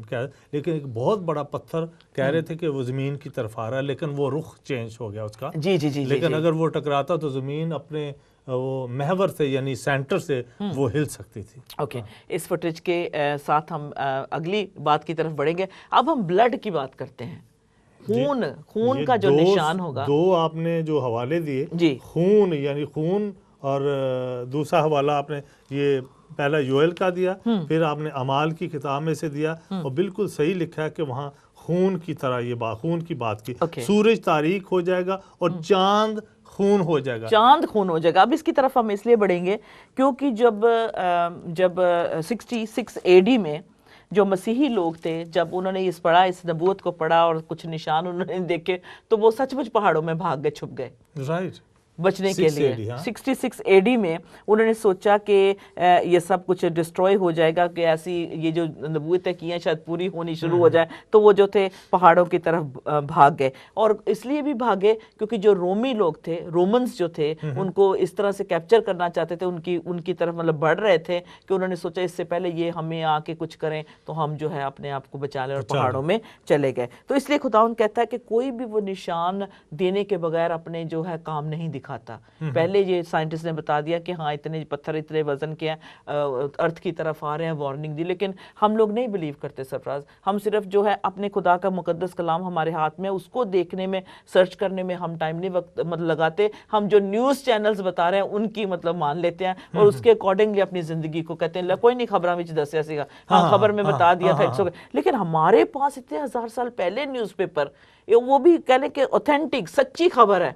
لیکن ایک بہت بڑا پتھر کہہ رہے تھے کہ وہ زمین کی طرف آ رہا ہے, لیکن وہ رخ چینج ہو گیا اس کا. جی لیکن اگر وہ ٹکراتا تو زمین اپنے وہ محور سے یعنی سینٹر سے وہ ہل سکتی تھی. اوکے, اس فوٹیج کے ساتھ ہم اگلی بات کی طرف بڑھیں گے. اب ہم بلڈ کی بات کرتے ہیں, خون کا جو نشان ہوگا. دو آپ نے جو حوالے دیے, خون یعنی خون, اور دوسرا حوالہ آپ نے یہ پہلا یوئیل کا دیا, پھر آپ نے اعمال کی کتاب میں سے دیا, اور بالکل صحیح لکھا ہے کہ وہاں خون کی طرح یہ بات خون کی بات کی. سورج تاریک ہو جائے گا اور چاند خون ہو جائے گا. چاند خون ہو جائے گا. اب اس کی طرف ہم اس لیے بڑھیں گے کیونکہ جب 66 AD میں جو مسیحی لوگ تھے, جب انہوں نے اس نبوت کو پڑھا اور کچھ نشان انہوں نے دیکھے تو وہ سچ مچ پہاڑوں میں بھاگ گئے, چھپ گئے رائٹ بچنے کے لیے. 66 AD میں انہوں نے سوچا کہ یہ سب کچھ ڈسٹروائے ہو جائے گا, کہ ایسی یہ جو نبوتیں کی ہیں شاید پوری ہونی شروع ہو جائے, تو وہ جو تھے پہاڑوں کی طرف بھاگ گئے. اور اس لیے بھی بھاگے کیونکہ جو رومی لوگ تھے, رومنز جو تھے, ان کو اس طرح سے کیپچر کرنا چاہتے تھے, ان کی طرف مطلب بڑھ رہے تھے کہ انہوں نے سوچا اس سے پہلے یہ ہمیں آ کے کچھ کریں تو ہم جو ہے اپنے آپ کو بچا لیں, اور پہاڑوں میں چلے گئے. تو اس لیے خداوند کہتا ہے کہ کوئی بھی وہ نشان دینے کے بغیر اپنے جو ہے کام نہیں دکھاتا. پہلے یہ سائنٹسٹ نے بتا دیا کہ ہاں اتنے پتھر اتنے وزن کے ہیں ارتھ کی طرف آ رہے ہیں, وارننگ دی, لیکن ہم لوگ نہیں بلیو کرتے سرفراز. ہم صرف جو ہے اپنے خدا کا مقدس کلام ہمارے ہاتھ میں, اس کو دیکھنے میں, سرچ کرنے میں ہم ٹائم نہیں وقت مطلب لگاتے. ہم جو نیوز چینلز بتا رہے ہیں ان کی مطلب مان لیتے ہیں اور اس کے اکارڈنگلی اپنی زندگی کو کہتے ہیں کوئی نہیں خبراں وچ دسیا سی گا, ہاں خبر میں بتا دیا تھا. لیکن ہمارے پاس اتنے 1000 سال پہلے نیوز پیپر, وہ بھی کہہ لیں کہ اوتھینٹک سچی خبر ہے,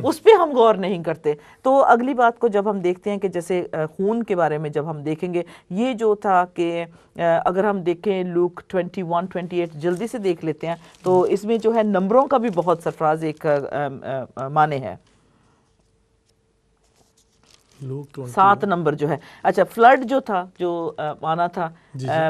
اس پہ ہم غور نہیں کرتے. تو اگلی بات کو جب ہم دیکھتے ہیں کہ جیسے خون کے بارے میں جب ہم دیکھیں گے, یہ جو تھا کہ اگر ہم دیکھیں لوک 21-28 جلدی سے دیکھ لیتے ہیں, تو اس میں جو ہے نمبروں کا بھی بہت سرفراز ایک معنی ہے. 7 نمبر جو ہے, اچھا فلڈ جو تھا, جو آنا تھا,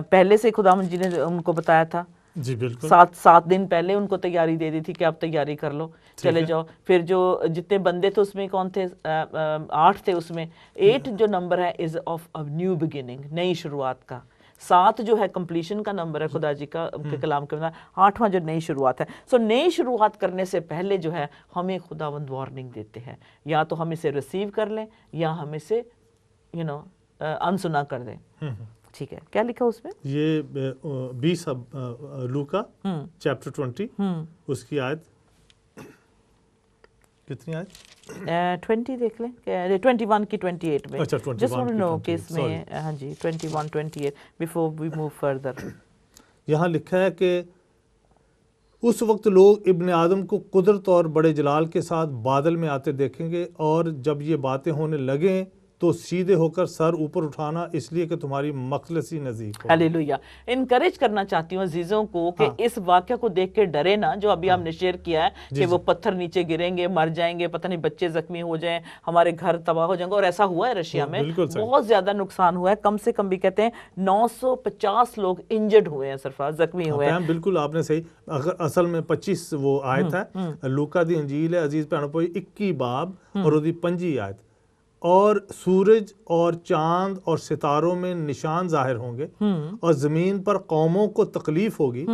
پہلے سے خداوند جی نے ان کو بتایا تھا. جی بالکل 7 دن پہلے ان کو تیاری دے دی تھی کہ آپ تیاری کر لو, چلے جاؤ. پھر جو جتنے بندے تھے اس میں کون تھے, 8 تھے. اس میں 8 جو نمبر ہے از آف نیو بگننگ, نئی شروعات کا. 7 جو ہے کمپلیشن کا نمبر ہے خدا جی کا کلام کے, 8واں جو نئی شروعات ہے. سو نئی شروعات کرنے سے پہلے جو ہے ہمیں خداوند وارننگ دیتے ہیں, یا تو ہم اسے ریسیو کر لیں یا ہم اسے انسنا کر دیں. ٹھیک ہے, کیا لکھا اس میں؟ یہ 20 لوکا چیپٹر 20 اس کی آیت کتنی آیت 20 دیکھ لیں, 21 کی 28 میں. جسٹ وانٹ ٹو نو کہ اس میں ہاں جی 21-28 بیفور وی موو فردر. یہاں لکھا ہے کہ اس وقت لوگ ابن آدم کو قدرت اور بڑے جلال کے ساتھ بادل میں آتے دیکھیں گے, اور جب یہ باتیں ہونے لگیں تو سیدھے ہو کر سر اوپر اٹھانا, اس لیے کہ تمہاری مخلصی نزدیک ہو. ہلیلویا. انکریج کرنا چاہتی ہوں عزیزوں کو کہ اس واقعہ کو دیکھ کے ڈرے نا, جو ابھی ہم نے شیئر کیا ہے کہ وہ پتھر نیچے گریں گے, مر جائیں گے, پتہ نہیں بچے زخمی ہو جائیں, ہمارے گھر تباہ ہو جائیں گے. اور ایسا ہوا ہے رشیا میں, بہت زیادہ نقصان ہوا ہے. کم سے کم بھی کہتے ہیں 950 لوگ انجرڈ ہوئے ہیں, سرفراز زخمی ہوئے ہیں. بالکل آپ نے صحیح, اصل میں 25 وہ آیت ہے لوکا دی انجیل ہے عزیز بھیڑوں پوئی 21 باب اور دی 5 آیت. اور سورج اور چاند اور ستاروں میں نشان ظاہر ہوں گے, اور زمین پر قوموں کو تکلیف ہوگی,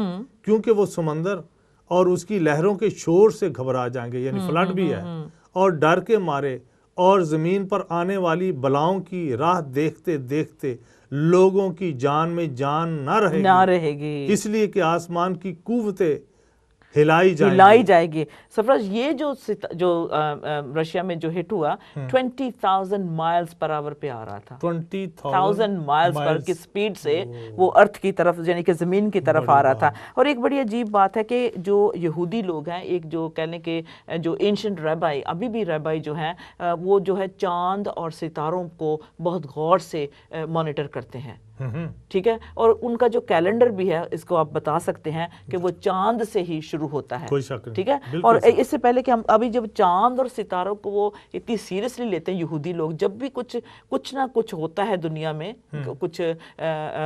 کیونکہ وہ سمندر اور اس کی لہروں کے شور سے گھبرا جائیں گے, یعنی فلڈ بھی ہے, اور ڈر کے مارے, اور زمین پر آنے والی بلاؤں کی راہ دیکھتے دیکھتے لوگوں کی جان میں جان نہ رہے گی, اس لیے کہ آسمان کی قوتیں ہلائی جائے گی. سرفراز یہ جو رشیا میں جو ہٹ ہوا 20,000 مائلز پر آور پہ آ رہا تھا, 20,000 مائلز پر کی سپیڈ سے وہ ارتھ کی طرف یعنی کہ زمین کی طرف آ رہا تھا. اور ایک بڑی عجیب بات ہے کہ جو یہودی لوگ ہیں, ایک جو کہنے کے جو اینشنٹ ریبائی, ابھی بھی ریبائی جو ہیں, وہ جو ہے چاند اور ستاروں کو بہت غور سے مانیٹر کرتے ہیں. ٹھیک ہے, اور ان کا جو کیلنڈر بھی ہے اس کو آپ بتا سکتے ہیں کہ وہ چاند سے ہی شروع ہوتا ہے. ٹھیک ہے, اور اس سے پہلے کہ ہم ابھی جب چاند اور ستاروں کو وہ اتنی سیریسلی لیتے ہیں یہودی لوگ, جب بھی کچھ نہ کچھ ہوتا ہے دنیا میں, کچھ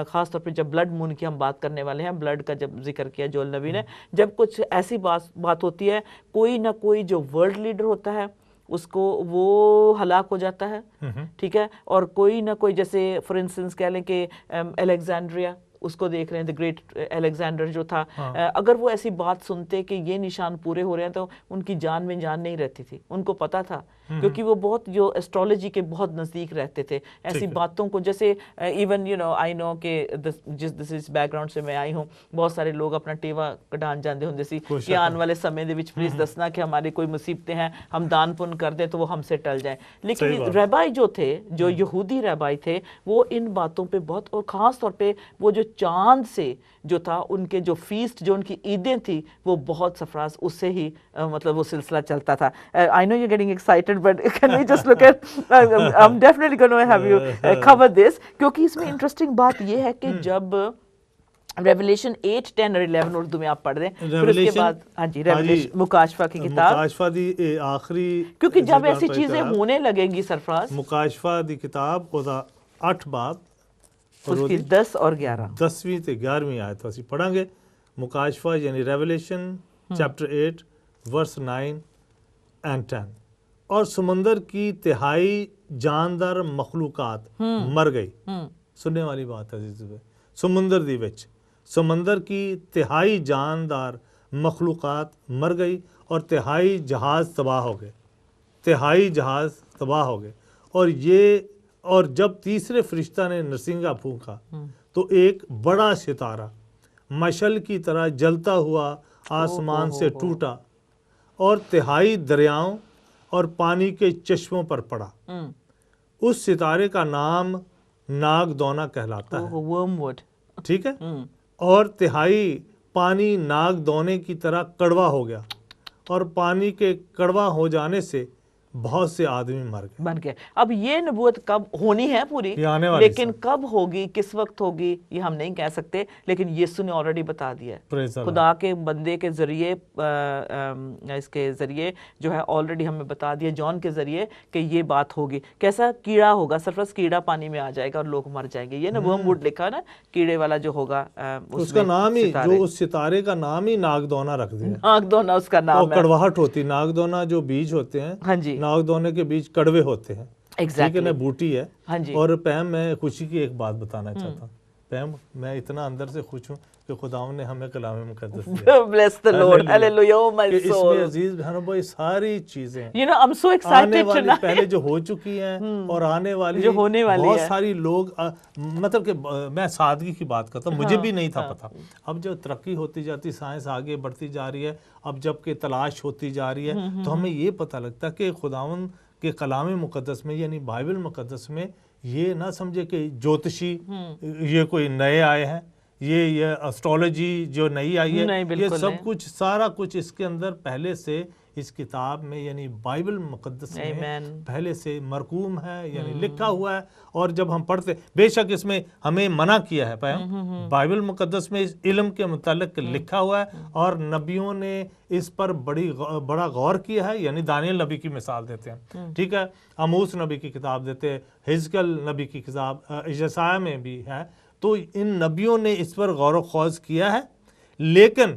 خاص طور پہ جب بلڈ مون کی ہم بات کرنے والے ہیں, بلڈ کا جب ذکر کیا جوئل نبی نے, جب کچھ ایسی بات ہوتی ہے, کوئی نہ کوئی جو ورلڈ لیڈر ہوتا ہے اس کو وہ ہلاک ہو جاتا ہے. ٹھیک ہے, اور کوئی نہ کوئی, جیسے فار انسٹنس کہہ لیں کہ الیگزینڈریا, اس کو دیکھ رہے ہیں, دی گریٹ الیگزینڈر جو تھا, اگر وہ ایسی بات سنتے کہ یہ نشان پورے ہو رہے ہیں تو ان کی جان میں جان نہیں رہتی تھی. ان کو پتا تھا, کیونکہ وہ بہت جو ایسٹرولوجی کے بہت نزدیک رہتے تھے. ایسی باتوں کو جیسے ایون آئی نو کہ جس بیک گراؤنڈ سے میں آئی ہوں, بہت سارے لوگ اپنا ٹیوا کٹان جاندے ہوں سی کہ آنے والے سمے دے وچ پلیز دسنا کہ ہماری کوئی مصیبتیں ہیں, ہم دان پن کر دیں تو وہ ہم سے ٹل جائیں. لیکن ریبائی جو تھے, جو یہودی ریبائی تھے, وہ ان باتوں پہ بہت, اور خاص طور پہ وہ جو چاند سے جو تھا ان کے جو فیسٹ جو ان کی عیدیں تھی وہ بہت سفراز اس سے ہی مطلب وہ سلسلہ چلتا تھا. I know you're getting excited but can we just look at I'm definitely going to have you cover this کیونکہ اس میں انٹرسٹنگ بات یہ ہے کہ جب ریولیشن 8, 10 اور 11 اردو میں آپ پڑھ دیں پھر اس کے بعد ہاں جی ریولیشن مکاشفہ کی کتاب مکاشفہ دی آخری کیونکہ جب ایسی چیزیں ہونے لگیں گی سرفراز مکاشفہ دی کتاب اودا 8 باب اس کی 10 اور 11 10ویں تے 11ویں آیت اسی پڑھیں گے. مکاشفہ یعنی ریولیشن چیپٹر 8 ورس 9 اینڈ 10. اور سمندر کی تہائی جاندار مخلوقات مر گئی. سننے والی بات ہے سمندر دی وچ سمندر کی تہائی جاندار مخلوقات مر گئی اور تہائی جہاز تباہ ہو گئے. تہائی جہاز تباہ ہو گئے. اور جب تیسرے فرشتہ نے نرسنگا پھونکا تو ایک بڑا ستارہ مشعل کی طرح جلتا ہوا آسمان سے ٹوٹا اور تہائی دریاؤں اور پانی کے چشموں پر پڑا. اس ستارے کا نام ناگ دونا کہلاتا ہے. ٹھیک ہے. اور تہائی پانی ناگ دونے کی طرح کڑوا ہو گیا اور پانی کے کڑوا ہو جانے سے بہت سے آدمی مر گئے. اب یہ نبوت کب ہونی ہے پوری لیکن کب ہوگی کس وقت ہوگی یہ ہم نہیں کہہ سکتے لیکن یسوع نے آلریڈی بتا دیا ہے. خدا کے بندے کے ذریعے اس کے ذریعے جو ہے آلریڈی ہمیں بتا دیا جان کے ذریعے کہ یہ بات ہوگی. کیسا کیڑا ہوگا سرفراز کیڑا پانی میں آ جائے گا اور لوگ مر جائیں گے. یہ نبوت لکھا نا کیڑے والا جو ہوگا اس کا نام ہی جو اس ستارے کا نام ہی ناگ دونا رکھ دیا. ناگ دونا اس کا نام ہے. کڑواہٹ ہوتی ناگ دونا جو بیج ہوتے ہیں ہاں جی ناگ دونے کے بیچ کڑوے ہوتے ہیں. ایگزیکٹلی بوٹی ہے. اور پیم میں خوشی کی ایک بات بتانا چاہتا ہوں. پیم میں اتنا اندر سے خوش ہوں کہ خداوند نے ہمیں کلام مقدس دیا. bless the Lord hallelujah oh my soul. اس میں عزیز بہنوں بھائی ساری چیزیں you know I'm so excited tonight پہلے جو ہو چکی ہیں اور آنے والی جو ہونے والی بہت ساری لوگ مطلب کہ میں سادگی کی بات کرتا ہوں مجھے بھی نہیں تھا پتا. اب جو ترقی ہوتی جاتی سائنس آگے بڑھتی جا رہی ہے اب جب کہ تلاش ہوتی جا رہی ہے تو ہمیں یہ پتہ لگتا کہ خداوند کے کلام مقدس میں یعنی بائبل مقدس میں یہ نہ سمجھے کہ جوتشی یہ کوئی نئے آئے ہیں یہ اسٹرالوجی جو نئی آئی ہے یہ سب کچھ سارا کچھ اس کے اندر پہلے سے اس کتاب میں یعنی بائبل مقدس میں پہلے سے مرقوم ہے یعنی لکھا ہوا ہے. اور جب ہم پڑھتے بے شک اس میں ہمیں منع کیا ہے بائبل مقدس میں اس علم کے متعلق لکھا ہوا ہے اور نبیوں نے اس پر بڑا غور کیا ہے. یعنی دانیل نبی کی مثال دیتے ہیں ٹھیک ہے عموس نبی کی کتاب دیتے ہیں حزقیل نبی کی کتاب یشعیاہ میں بھی ہے. تو ان نبیوں نے اس پر غور و خوض کیا ہے لیکن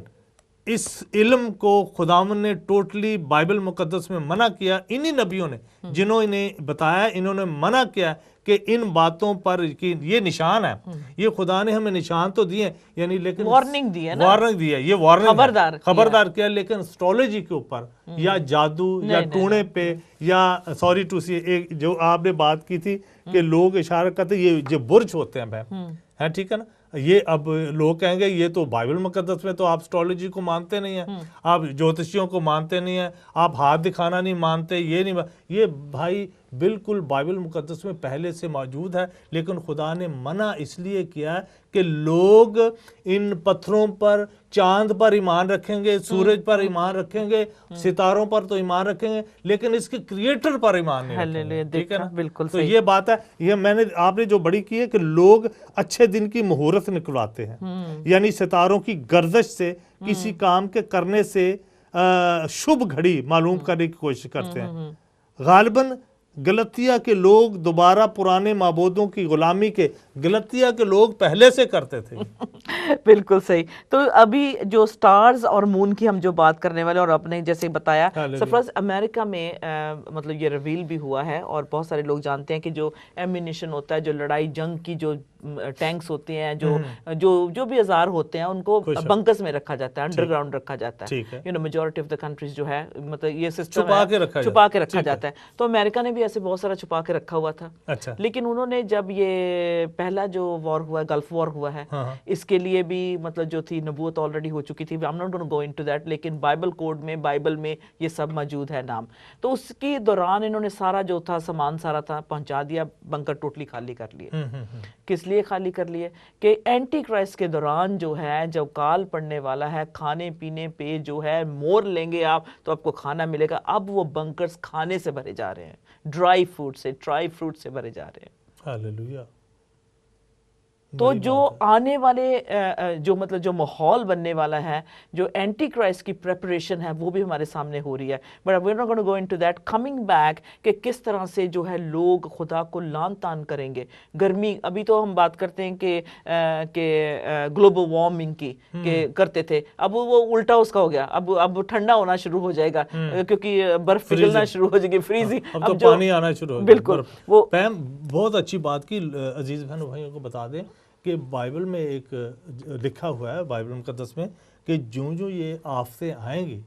اس علم کو خداوند نے ٹوٹلی بائبل مقدس میں منع کیا. انہی نبیوں نے جنہوں نے بتایا انہوں نے منع کیا کہ ان باتوں پر یہ نشان ہے یہ خدا نے ہمیں نشان تو دیے یعنی لیکن وارننگ دی ہے یہ وارننگ خبردار کیا لیکن اسٹرالوجی کے اوپر یا جادو یا ٹونے پہ یا سوری ٹو سی ایک جو آپ نے بات کی تھی کہ لوگ اشارہ کرتے یہ جو برج ہوتے ہیں ٹھیک ہے نا یہ اب لوگ کہیں گے یہ تو بائبل مقدس میں تو آپ اسٹرالوجی کو مانتے نہیں ہیں آپ جوتشیوں کو مانتے نہیں ہیں آپ ہاتھ دکھانا نہیں مانتے یہ بھائی بالکل بائبل مقدس میں پہلے سے موجود ہے لیکن خدا نے منع اس لیے کیا ہے کہ لوگ ان پتھروں پر چاند پر ایمان رکھیں گے سورج پر ایمان رکھیں گے ستاروں پر تو ایمان رکھیں گے لیکن اس کے کریٹر پر ایمان نہیں رکھیں گے. ٹھیک ہے نا بالکل تو یہ بات ہے یہ میں نے آپ نے جو بڑی کی ہے کہ لوگ اچھے دن کی مہورت نکلواتے ہیں یعنی ستاروں کی گردش سے کسی کام کے کرنے سے شبھ گھڑی معلوم کرنے کی کوشش کرتے ہیں. غالباً گلتیہ کے لوگ دوبارہ پرانے معبودوں کی غلامی کے گلتیہ کے لوگ پہلے سے کرتے تھے. بالکل صحیح. تو ابھی جو سٹارز اور مون کی ہم جو بات کرنے والے اور آپ نے جیسے بتایا سرفراز امریکہ میں مطلب یہ ریویل بھی ہوا ہے اور بہت سارے لوگ جانتے ہیں کہ جو ایمونیشن ہوتا ہے جو لڑائی جنگ کی جو ٹینکس ہوتے ہیں جو بھی اوزار ہوتے ہیں ان کو بنکرز میں رکھا جاتا ہے انڈر گراؤنڈ رکھا جاتا ہے. میجورٹی آف دا کنٹریز جو ہے مطلب یہ سسٹم چھپا کے رکھا جاتا ہے. تو امریکہ نے بھی ایسے بہت سارا چھپا کے رکھا ہوا تھا. اچھا. لیکن انہوں نے جب یہ پہلا جو وار ہوا ہے, گلف وار ہوا ہے, اس کے لیے بھی مطلب جو تھی نبوت آلریڈی ہو چکی تھی. I'm not going to go into that, لیکن بائبل کوڈ میں, بائبل میں یہ سب موجود ہے نام. تو اس کے دوران انہوں نے سارا جو تھا سامان سارا تھا پہنچا دیا, بنکر ٹوٹلی خالی کر لیے. کس لیے خالی کر لیے؟ کہ اینٹی کرائسٹ کے دوران جو ہے, جب کال پڑنے والا ہے, کھانے پینے پہ جو ہے مور لیں گے آپ تو آپ کو کھانا ملے گا. اب وہ بنکرز کھانے سے بھرے جا رہے ہیں, ڈرائی فروٹ سے بھرے جا رہے ہیں. ہاللویہ. تو جو آنے والے جو مطلب جو ماحول بننے والا ہے, جو اینٹی کرائسٹ کی پریپریشن ہے, وہ بھی ہمارے سامنے ہو رہی ہے. But we are not going to go into that. Coming back کہ کس طرح سے جو ہے لوگ خدا کو لعن طعن کریں گے. گرمی, ابھی تو ہم بات کرتے ہیں کہ گلوبل وارمنگ کی کہ کرتے تھے, اب وہ الٹا اس کا ہو گیا. اب ٹھنڈا ہونا شروع ہو جائے گا کیونکہ برف پگھلنا شروع ہو جائے گی, فریزنگ, اب جو پانی آنا شروع ہو گیا. بالکل. وہ بہت اچھی بات کی عزیز بہنوں بھائیوں کو بتا دیں کہ بائبل میں ایک لکھا ہوا ہے, بائبل مقدس میں, کہ جو یہ آفتیں آئیں گی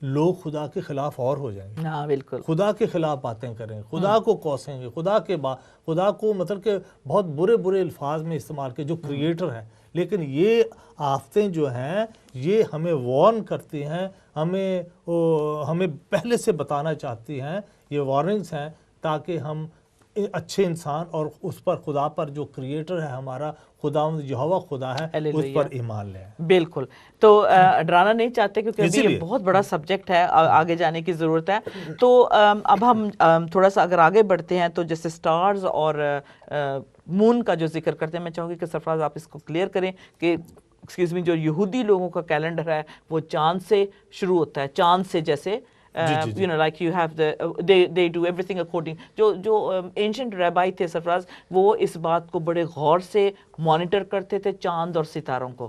لوگ خدا کے خلاف اور ہو جائیں گے. ہاں بالکل. خدا کے خلاف باتیں کریں, خدا کو کوسیں گے, خدا کو مطلب کہ بہت برے الفاظ میں استعمال کے, جو کریٹر ہے. لیکن یہ آفتیں جو ہیں یہ ہمیں وارن کرتی ہیں, ہمیں پہلے سے بتانا چاہتی ہیں, یہ وارننگز ہیں تاکہ ہم اچھے انسان اور اس پر خدا پر جو کریٹر ہے ہمارا خداوند یہوہ خدا ہے اس پر ایمان لیں. بالکل. تو ڈرانا نہیں چاہتے کیونکہ ابھی یہ بہت بڑا سبجیکٹ ہے, آگے جانے کی ضرورت ہے. تو اب ہم تھوڑا سا اگر آگے بڑھتے ہیں تو جیسے سٹارز اور مون کا جو ذکر کرتے ہیں, میں چاہوں گی کہ سرفراز آپ اس کو کلیئر کریں کہ جو یہودی لوگوں کا کیلنڈر ہے وہ چاند سے شروع ہوتا ہے, چاند سے جیسے you know like you have they do everything according جو ancient rabbi تھے سرفراز, وہ اس بات کو بڑے غور سے مانیٹر کرتے تھے چاند اور ستاروں کو.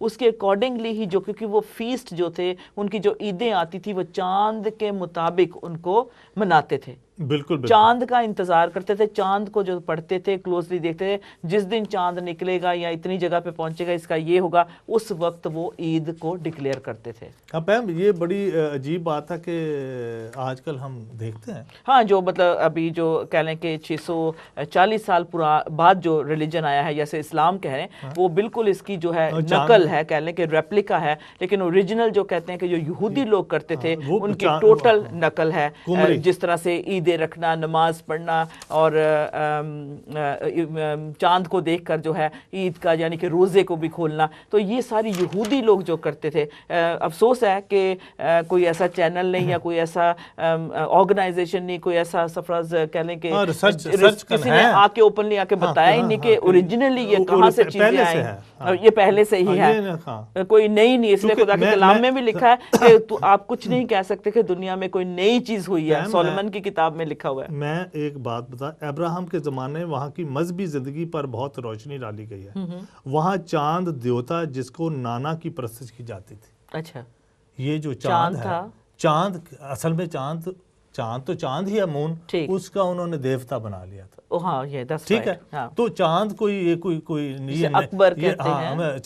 اس کے اکارڈنگلی ہی جو, کیونکہ وہ فیسٹ جو تھے ان کی جو عیدیں آتی تھی وہ چاند کے مطابق ان کو مناتے تھے. بالکل چاند کا انتظار کرتے تھے, چاند کو جو پڑھتے تھے, کلوزلی دیکھتے تھے, جس دن چاند نکلے گا یا اتنی جگہ پہ پہنچے گا اس کا یہ ہوگا, اس وقت وہ عید کو ڈکلیئر کرتے تھے. اب یہ بڑی عجیب بات ہے کہ آج کل ہم دیکھتے ہیں, ہاں جو مطلب ابھی جو کہہ لیں کہ 640 سال بعد جو ریلیجن آیا ہے جیسے اسلام کہہ رہے ہیں, وہ بالکل اس کی جو ہے نقل ہے, کہہ لیں کہ ریپلیکا ہے, لیکن اوریجنل جو کہتے ہیں کہ جو یہودی لوگ کرتے تھے ان کی ٹوٹل نقل ہے. جس طرح سے عید رکھنا, نماز پڑھنا اور چاند کو دیکھ کر جو ہے عید کا یعنی کہ روزے کو بھی کھولنا, تو یہ ساری یہودی لوگ جو کرتے تھے. افسوس ہے کہ کوئی ایسا چینل نہیں یا کوئی ایسا آرگنائزیشن نہیں, کوئی ایسا سرفراز کہہ لیں کہ کسی نے آ کے اوپنلی آ کے بتایا ہی نہیں کہ اوریجنلی یہ کہاں سے چیزیں آئیں, یہ پہلے سے ہی ہے, کوئی نئی نہیں. اس لیے خدا کے کلام میں بھی لکھا ہے کہ آپ کچھ نہیں کہہ سکتے کہ دنیا میں کوئی نئی چیز ہوئی ہے, سولومن کی کتاب میں لکھا ہوا ہے. میں ایک بات بتا, ابراہم کے زمانے وہاں کی مذہبی زندگی پر بہت روشنی ڈالی گئی ہے. وہاں چاند دیوتا جس کو نانا کی پرستش کی جاتی تھی. اچھا, یہ جو چاند ہے, چاند اصل میں چاند تو چاند ہی ہے, مون, اس کا انہوں نے دیوتا بنا لیا تھا. ہاں یہ ٹھیک ہے. تو چاند کوئی اکبر کہتے ہیں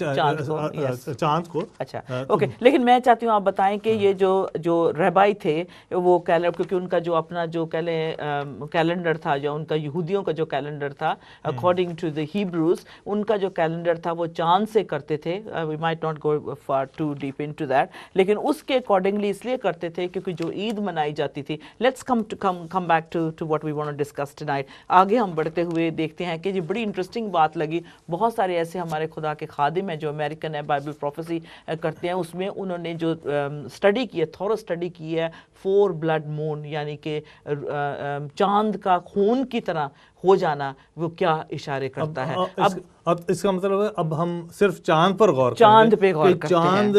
چاند کو. اچھا اوکے, لیکن میں چاہتی ہوں آپ بتائیں کہ یہ جو رہبائی تھے وہ کیونکہ ان کا جو اپنا جو کہہ لیں کیلنڈر تھا, جو ان کا یہودیوں کا جو کیلنڈر تھا اکارڈنگ ٹو دی ہیبروز, ان کا جو کیلنڈر تھا وہ چاند سے کرتے تھے. We might not go far too deep into that, لیکن اس کے اکارڈنگلی اس لیے کرتے تھے کیونکہ جو عید منائی جاتی تھی. Let's come back to what we want to discuss tonight. آگے ہم بڑھتے ہوئے دیکھتے ہیں کہ یہ بڑی انٹرسٹنگ بات لگی. بہت سارے ایسے ہمارے خدا کے خادم ہیں جو امریکن ہے, بائبل پروفیسی کرتے ہیں, اس میں انہوں نے جو اسٹڈی کی ہے, تھورو اسٹڈی کی ہے 4 بلڈ مون, یعنی کہ چاند کا خون کی طرح ہو جانا, وہ کیا اشارے کرتا ہے. اب اس کا مطلب ہے اب ہم صرف چاند پر غور چاند پہ غور کرتے ہیں. چاند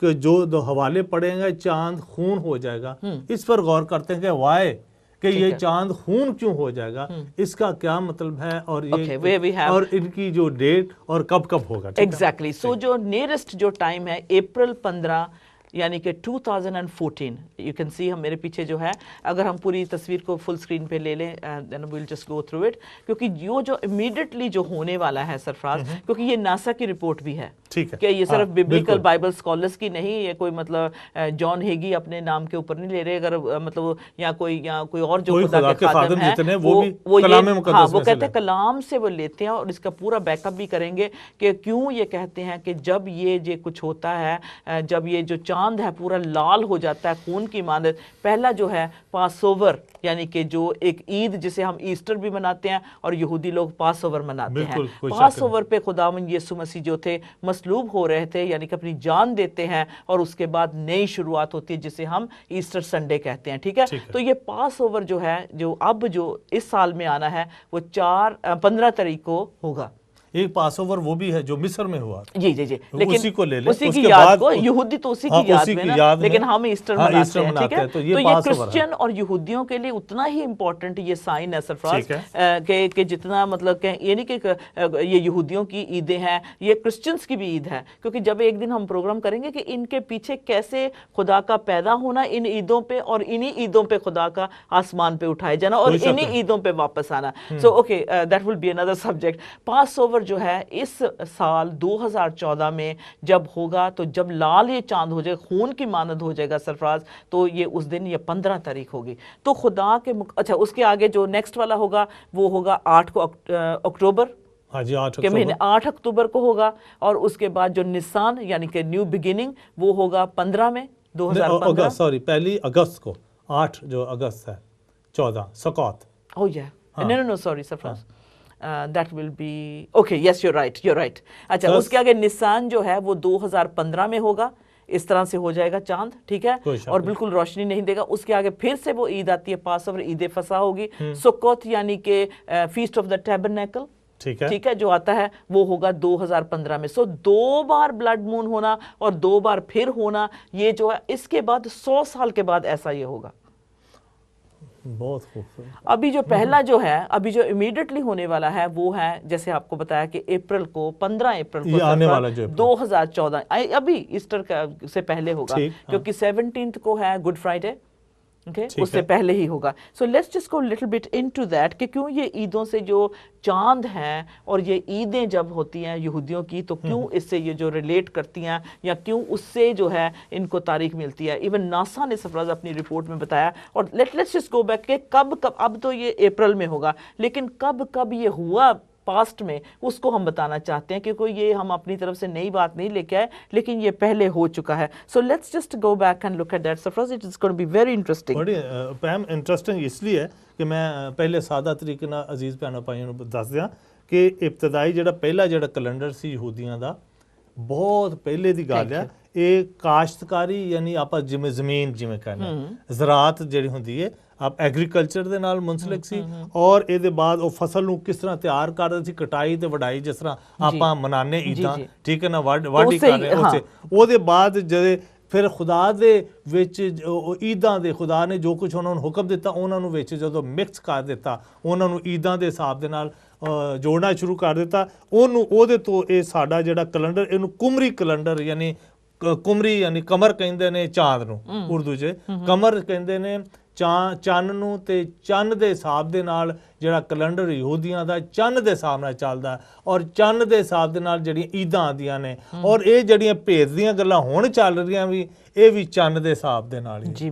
کے جو دو حوالے پڑیں گے چاند خون ہو جائے گا, اس پر غور کرتے ہیں کہ وائی, کہ یہ چاند خون کیوں ہو جائے گا, اس کا کیا مطلب ہے, اور یہ اور ان کی جو ڈیٹ اور کب ہوگا. ایگزیکٹلی. سو جو نیرسٹ جو ٹائم ہے اپریل 15 یعنی کہ 2014, یو کین سی, ہم میرے پیچھے جو ہے, اگر ہم پوری تصویر کو فل اسکرین پہ لے لیں then we'll just go through it, کیونکہ جو امیڈیٹلی جو ہونے والا ہے سرفراز, کیونکہ یہ ناسا کی رپورٹ بھی ہے, ٹھیک ہے کہ یہ صرف ببلیکل بالکل بائبل اسکالرس کی نہیں, یہ کوئی مطلب جان ہیگی اپنے نام کے اوپر نہیں لے رہے, اگر مطلب یا کوئی اور جو خدا کے خادم ہیں وہ کلام یہ مقدس وہ کہتے ہیں کلام سے وہ لیتے ہیں, اور اس کا پورا بیک اپ بھی کریں گے کہ کیوں یہ کہتے ہیں کہ جب یہ کچھ ہوتا ہے, جب یہ جو چاند ہے پورا لال ہو جاتا ہے خون کی مانند, پہلا جو ہے پاس اوور یعنی کہ جو ایک عید جسے ہم ایسٹر بھی مناتے ہیں اور یہودی لوگ پاس اوور مناتے ہیں, پاس اوور پہ خداوند یسوع مسیح جو تھے مصلوب ہو رہے تھے, یعنی کہ اپنی جان دیتے ہیں, اور اس کے بعد نئی شروعات ہوتی ہے جسے ہم ایسٹر سنڈے کہتے ہیں. ٹھیک ہے, تو یہ پاس اوور جو ہے جو اب جو اس سال میں آنا ہے وہ 15 تاریخ کو ہوگا. ایک پاس اوور وہ بھی ہے جو مصر میں ہوا, جی لیکن اسی کو لے لیں, اسی کی یاد کو, یہودی تو اسی کی یاد میں نا, لیکن ہم ایسٹر مناتے ہیں. ٹھیک ہے, تو یہ کرسچن اور یہودیوں کے لیے اتنا ہی امپورٹنٹ یہ سائن ہے سرفراز, کہ جتنا مطلب کہ یہ نہیں کہ یہ یہودیوں کی عیدیں ہیں, یہ کرسچنس کی بھی عید ہے, کیونکہ جب ایک دن ہم پروگرام کریں گے کہ ان کے پیچھے کیسے خدا کا پیدا ہونا ان عیدوں پہ, اور انہی عیدوں پہ خدا کا آسمان پہ اٹھائے جانا, اور انہی عیدوں پہ واپس آنا. So okay, that will be another subject. Passover جو ہے اس سال 2014 میں جب ہوگا, تو جب لال یہ چاند ہو جائے, خون کی مانند ہو جائے گا سرفراز, تو یہ اس دن یہ 15 تاریخ ہوگی. تو خدا کے اچھا اس کے آگے جو نیکسٹ والا ہوگا وہ ہوگا 8 اکتوبر, کہ مہینے 8 اکتوبر کو ہوگا, اور اس کے بعد جو نسان یعنی کہ نیو بگننگ وہ ہوگا 15 میں 2015, سوری 1 اگست کو, 8 جو اگست ہے 14 سکوت. oh yeah no sorry Sarfaraz, that will be okay, yes you're right. اچھا اس کے آگے نسان جو ہے وہ 2015 میں ہوگا, اس طرح سے ہو جائے گا چاند. ٹھیک ہے, اور بالکل روشنی نہیں دے گا. اس کے آگے پھر سے وہ عید آتی ہے پاس اوور, عید فصح ہوگی. سکوت یعنی کہ فیسٹ آف دا ٹیبرنیکل, ٹھیک ہے, جو آتا ہے وہ ہوگا 2015 میں. سو 2 بار بلڈ مون ہونا اور 2 بار پھر ہونا, یہ جو ہے اس کے بعد 100 سال کے بعد ایسا یہ ہوگا. بہت خوبصورت. ابھی جو پہلا جو ہے, ابھی جو امیڈیٹلی ہونے والا ہے وہ ہے جیسے آپ کو بتایا کہ اپریل کو, 15 اپریل کو آنے والا جو 2014, ابھی ایسٹر سے پہلے ہوگا, کیونکہ 17 کو ہے گڈ فرائیڈے, اس سے پہلے ہی ہوگا. سو let's just go little bit into that کہ کیوں یہ عیدوں سے جو چاند ہیں اور یہ عیدیں جب ہوتی ہیں یہودیوں کی, تو کیوں اس سے یہ جو ریلیٹ کرتی ہیں, یا کیوں اس سے جو ہے ان کو تاریخ ملتی ہے. ایون ناسا نے سرفراز اپنی رپورٹ میں بتایا, اور لیٹس جسٹ گو بیک کہ کب اب تو یہ اپریل میں ہوگا, لیکن کب یہ ہوا پاسٹ میں, اس کو ہم بتانا چاہتے ہیں, کیونکہ یہ ہم اپنی طرف سے نئی بات نہیں لے کے آئے, لیکن یہ پہلے ہو چکا ہے. So let's just go back and look at that سرفراز, it is going to be very interesting. بڑی پیم انٹرسٹنگ اس لیے ہے کہ میں پہلے سادہ طریقے نال عزیز بھੈਣਾਂ ਭਾਈਆਂ ਨੂੰ ਦੱਸ ਦਿਆਂ ਕਿ ਇਬਤਦਾਈ ਜਿਹੜਾ ਪਹਿਲਾ ਜਿਹੜਾ ਕੈਲੰਡਰ ਸੀ ਯਹੂਦੀਆਂ ਦਾ, ਬਹੁਤ ਪਹਿਲੇ ਦੀ ਗੱਲ ਆ. ਇਹ ਕਾਸ਼ਤਕਾਰੀ ਯਾਨੀ ਆਪਾਂ ਜਿਵੇਂ ਜ਼ਮੀਨ ਜਿਵੇਂ ਕਹਿੰਦੇ ਜ਼ਰਾਤ ਜਿਹੜੀ ਹੁੰਦੀ ਹੈ ਆਪ ਐਗਰੀਕਲਚਰ ਦੇ ਨਾਲ ਮੁੰਸਲਿਕ ਸੀ, ਔਰ ਇਹਦੇ ਬਾਅਦ ਉਹ ਫਸਲ ਨੂੰ ਕਿਸ ਤਰ੍ਹਾਂ ਤਿਆਰ ਕਰਦੇ ਸੀ, ਕਟਾਈ ਤੇ ਵਢਾਈ ਜਿਸ ਤਰ੍ਹਾਂ ਆਪਾਂ ਮਨਾਨੇ ਈਦਾਂ, ਠੀਕ ਹੈ ਨਾ, ਵਾਢੀ ਕਰ ਰਹੇ ਉਸੇ. ਉਹਦੇ ਬਾਅਦ ਜਦੋਂ ਫਿਰ ਖੁਦਾ ਦੇ ਵਿੱਚ ਈਦਾਂ ਦੇ ਖੁਦਾ ਨੇ ਜੋ ਕੁਝ ਉਹਨਾਂ ਨੂੰ ਹੁਕਮ ਦਿੱਤਾ, ਉਹਨਾਂ ਨੂੰ ਵਿੱਚ ਜਦੋਂ ਮਿਕਸ ਕਰ ਦਿੱਤਾ, ਉਹਨਾਂ ਨੂੰ ਈਦਾਂ ਦੇ ਹਿਸਾਬ ਦੇ ਨਾਲ ਜੋੜਨਾ ਸ਼ੁਰੂ ਕਰ ਦਿੱਤਾ, ਉਹਦੇ ਤੋਂ ਇਹ ਸਾਡਾ ਜਿਹੜਾ ਕੈਲੰਡਰ, ਇਹਨੂੰ ਕੁਮਰੀ ਕੈਲੰਡਰ ਯਾਨੀ ਕੁਮਰੀ ਯਾਨੀ ਕਮਰ ਕਹਿੰਦੇ ਨੇ ਚਾਂਦ ਨੂੰ, ਉਰਦੂ 'ਚ ਕਮਰ ਕਹਿੰਦੇ ਨੇ ਚੰਨ ਨੂੰ, ਤੇ ਚੰਨ ਦੇ ਹਿਸਾਬ ਦੇ ਨਾਲ ਜਿਹੜਾ ਕੈਲੰਡਰ ਯਹੂਦੀਆਂ ਦਾ ਚੰਨ ਦੇ ਹਿਸਾਬ ਨਾਲ ਚੱਲਦਾ, ਔਰ ਚੰਨ ਦੇ ਹਿਸਾਬ ਦੇ ਨਾਲ ਜਿਹੜੀਆਂ ਈਦਾਂ ਆਉਂਦੀਆਂ ਨੇ, ਔਰ ਇਹ ਜਿਹੜੀਆਂ ਭੇਦ ਦੀਆਂ ਗੱਲਾਂ ਹੁਣ ਚੱਲ ਰਹੀਆਂ ਵੀ ਇਹ ਵੀ ਚੰਨ ਦੇ ਹਿਸਾਬ ਦੇ ਨਾਲ ਹੀ.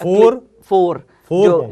4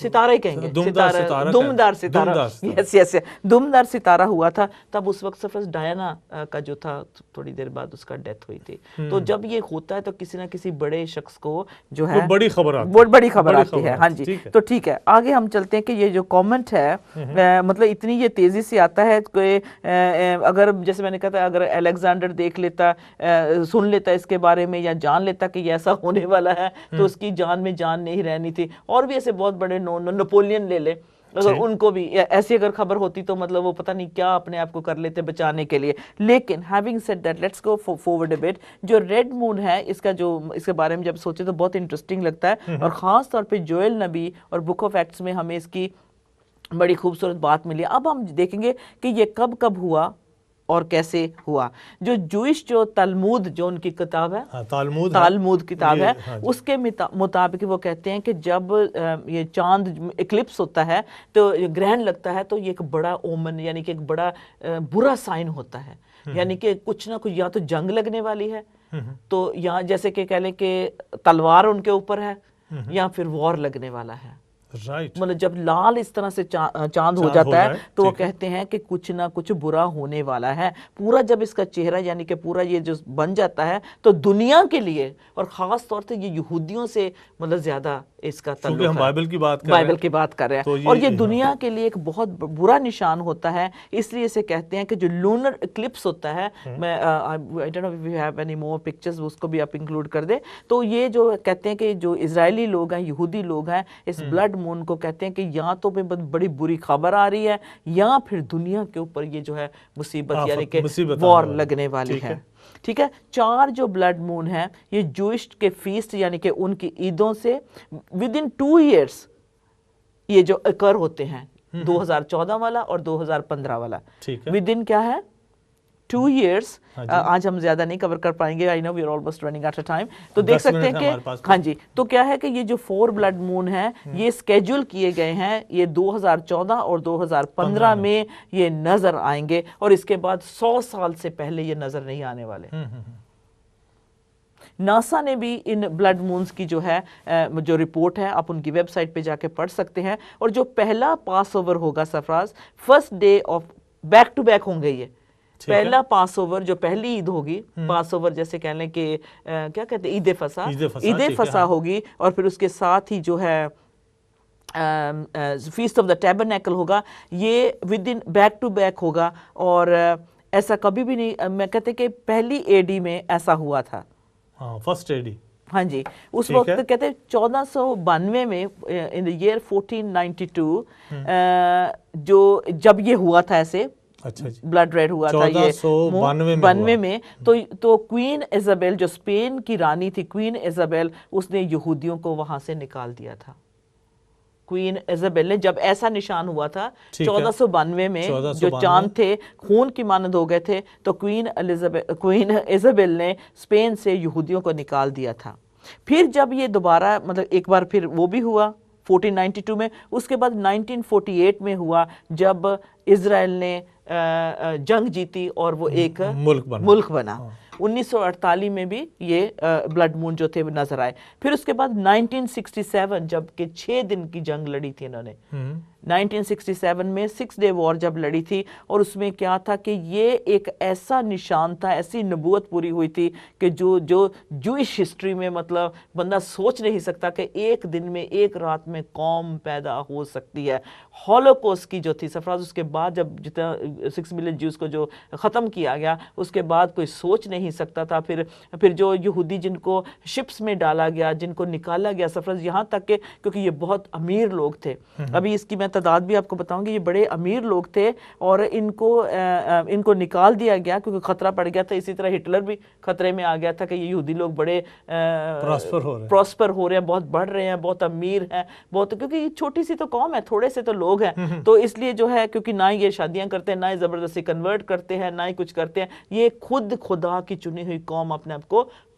ستارہ ہی کہیں گے, دمدار ستارہ, دمدار ستارہ, یس یس, دمدار ستارہ ہوا تھا. تب اس وقت سفر ڈائنا کا جو تھا تھوڑی دیر بعد اس کا ڈیتھ ہوئی تھی. تو جب یہ ہوتا ہے تو کسی نہ کسی بڑے شخص کو جو ہے بڑی خبر آتی ہے. ہاں جی, تو ٹھیک ہے, آگے ہم چلتے ہیں کہ یہ جو کامنٹ ہے مطلب اتنی یہ تیزی سے آتا ہے کہ اگر جیسے میں نے کہا تھا, اگر الیگزینڈر دیکھ لیتا, سن لیتا اس کے بارے میں یا جان لیتا کہ یہ ایسا ہونے والا ہے تو اس کی جان میں جان نہیں رہنی تھی. اور بھی ایسے بہت بڑے نپولین لے لے, اگر ان کو بھی ایسی اگر خبر ہوتی تو مطلب وہ پتہ نہیں کیا اپنے آپ کو کر لیتے بچانے کے لیے. لیکن having said that, let's go forward a bit. جو ریڈ مون ہے اس کے بارے میں جب سوچے تو بہت انٹرسٹنگ لگتا ہے, اور خاص طور پہ جوئل نبی اور بک آف ایکٹس میں ہمیں اس کی بڑی خوبصورت بات ملی. اب ہم دیکھیں گے کہ یہ کب ہوا اور کیسے ہوا. جو تلمود جو ان کی کتاب ہے, تالمود کتاب ہے, اس کے مطابق وہ کہتے ہیں کہ جب یہ چاند اکلپس ہوتا ہے تو گرہن لگتا ہے تو یہ ایک بڑا اومن یعنی کہ ایک بڑا برا سائن ہوتا ہے. یعنی کہ کچھ نہ کچھ یا تو جنگ لگنے والی ہے, تو یا جیسے کہ کہہ لیں کہ تلوار ان کے اوپر ہے, یا پھر وار لگنے والا ہے. مطلب جب لال اس طرح سے چاند ہو جاتا ہے تو وہ کہتے ہیں کہ کچھ نہ کچھ برا ہونے والا ہے. پورا جب اس کا چہرہ یعنی کہ پورا یہ جو بن جاتا ہے تو دنیا کے لیے اور خاص طور سے یہ یہودیوں سے مطلب زیادہ اس کا تعلق ہے. ہم بائبل کی بات کر رہے ہیں, اور یہ دنیا کے لیے ایک بہت برا نشان ہوتا ہے. اس لیے اسے کہتے ہیں کہ جو لونر اکلپس ہوتا ہے, میں I don't know if you have any more pictures, اس کو بھی آپ انکلوڈ کر دیں. تو یہ جو کہتے ہیں کہ جو اسرائیلی لوگ ہیں, یہودی لوگ ہیں, اس بلڈ مون کو کہتے ہیں کہ یا تو بڑی بری خبر آ رہی ہے یا پھر دنیا کے اوپر یہ جو ہے مصیبت یعنی کہ وار لگنے والی ہے. ٹھیک ہے, 4 جو بلڈ مون ہیں یہ جوئش کے فیسٹ یعنی کہ ان کی عیدوں سے within 2 years یہ جو اکر ہوتے ہیں, 2014 والا اور 2015 والا, within کیا ہے 2 years. آج ہم زیادہ نہیں کور کر پائیں گے, I know we are almost running out of time. تو دیکھ سکتے ہیں کہ ہاں جی, تو کیا ہے کہ یہ جو 4 بلڈ مون ہیں یہ اسکیجول کیے گئے ہیں, یہ 2014 اور 2015 میں یہ نظر آئیں گے, اور اس کے بعد 100 سال سے پہلے یہ نظر نہیں آنے والے. ناسا نے بھی ان بلڈ مونز کی جو ہے جو رپورٹ ہے آپ ان کی ویب سائٹ پہ جا کے پڑھ سکتے ہیں. اور جو پہلا پاس اوور ہوگا Sarfaraz, first day of back to back ہوں گے. یہ پہلا پاس اوور جو پہلی عید ہوگی, پاس اوور جیسے کہہ لیں کہ کیا کہتے ہیں عید فصح ہوگی, اور پھر اس کے ساتھ ہی جو ہے فیسٹ آف دا ٹیبرنیکل ہوگا. یہ within back to back ہوگا, اور ایسا کبھی بھی نہیں, میں کہتے کہ پہلی اے ڈی میں ایسا ہوا تھا, فرسٹ اے ڈی. ہاں جی, اس وقت کہتے 1492 میں in the year 1492 جو جب یہ ہوا تھا ایسے بلڈ ریڈ ہوا تھا یہ 1492 میں, تو کوئین ایزابیل جو اسپین کی رانی تھی, کوئین ایزابیل, اس نے یہودیوں کو وہاں سے نکال دیا تھا. کوئین ایزابیل نے جب ایسا نشان ہوا تھا 1492 میں جو چاند تھے خون کی مانند ہو گئے تھے, تو کوئین ایزابیل نے اسپین سے یہودیوں کو نکال دیا تھا. پھر جب یہ دوبارہ مطلب ایک بار پھر وہ بھی ہوا 1492 میں, اس کے بعد 1948 میں ہوا جب اسرائیل نے جنگ جیتی اور وہ ایک ملک بنا. 1948 میں بھی یہ بلڈ مون جو تھے نظر آئے. پھر اس کے بعد 1967 جب کہ 6 دن کی جنگ لڑی تھی انہوں نے, 1967 میں 6 ڈے وار جب لڑی تھی, اور اس میں کیا تھا کہ یہ ایک ایسا نشان تھا, ایسی نبوت پوری ہوئی تھی کہ جو جوئش ہسٹری میں مطلب بندہ سوچ نہیں سکتا کہ ایک دن میں ایک رات میں قوم پیدا ہو سکتی ہے. ہولوکوسٹ کی جو تھی سرفراز, اس کے بعد جب جتنا 6 ملین جوز کو جو ختم کیا گیا, اس کے بعد کوئی سوچ نہیں سکتا تھا. پھر جو یہودی جن کو شپس میں ڈالا گیا, جن کو نکالا گیا سرفراز, یہاں تک کہ کیونکہ یہ بہت امیر لوگ تھے, ابھی اس کی میں تعداد بھی آپ کو بتاؤں گی, یہ بڑے امیر لوگ تھے, اور ان کو نکال دیا گیا کیونکہ خطرہ پڑ گیا تھا. اسی طرح ہٹلر بھی خطرے میں آ گیا تھا کہ یہ یہودی لوگ بڑے پراسپر ہو رہے ہیں, بہت بڑھ رہے ہیں, بہت امیر ہیں, بہت, کیونکہ یہ چھوٹی سی تو قوم ہے, تھوڑے سے تو لوگ ہیں, تو اس لیے جو ہے کیونکہ نہ یہ شادیاں کرتے ہیں, نہ ہی زبردستی کنورٹ کرتے ہیں, نہ ہی کچھ کرتے ہیں, یہ خود خدا کی چنی ہوئی قوم اپنے آپ کو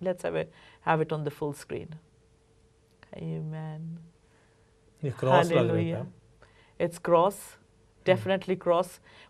let's have it on the full screen. Amen. Hallelujah. It's cross, definitely cross.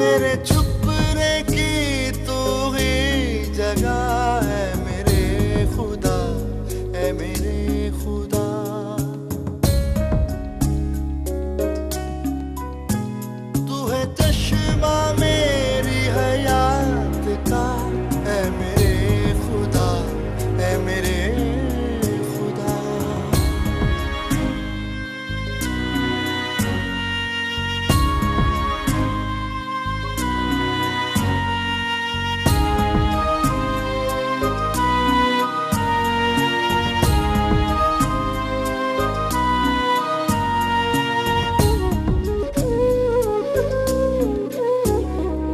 میرے چھپنے کی تو ہی جگہ ہے میرے خدا، اے میرے خدا. تو ہے چشمہ میری حیات کا، اے میرے خدا، اے میرے خدا.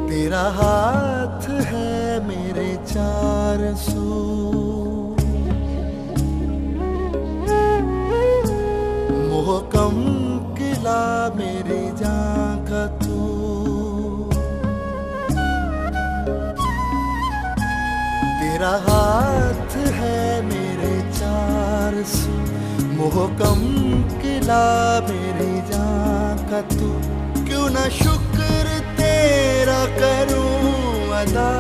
تیرا ہاتھ ہے میرے چار سو، محکم قلعہ میری جان کا تو. تیرا ہاتھ ہے میرے چار سو، محکم قلعہ میری جان کا تو. کیوں نہ شکر تیرا کروں ادا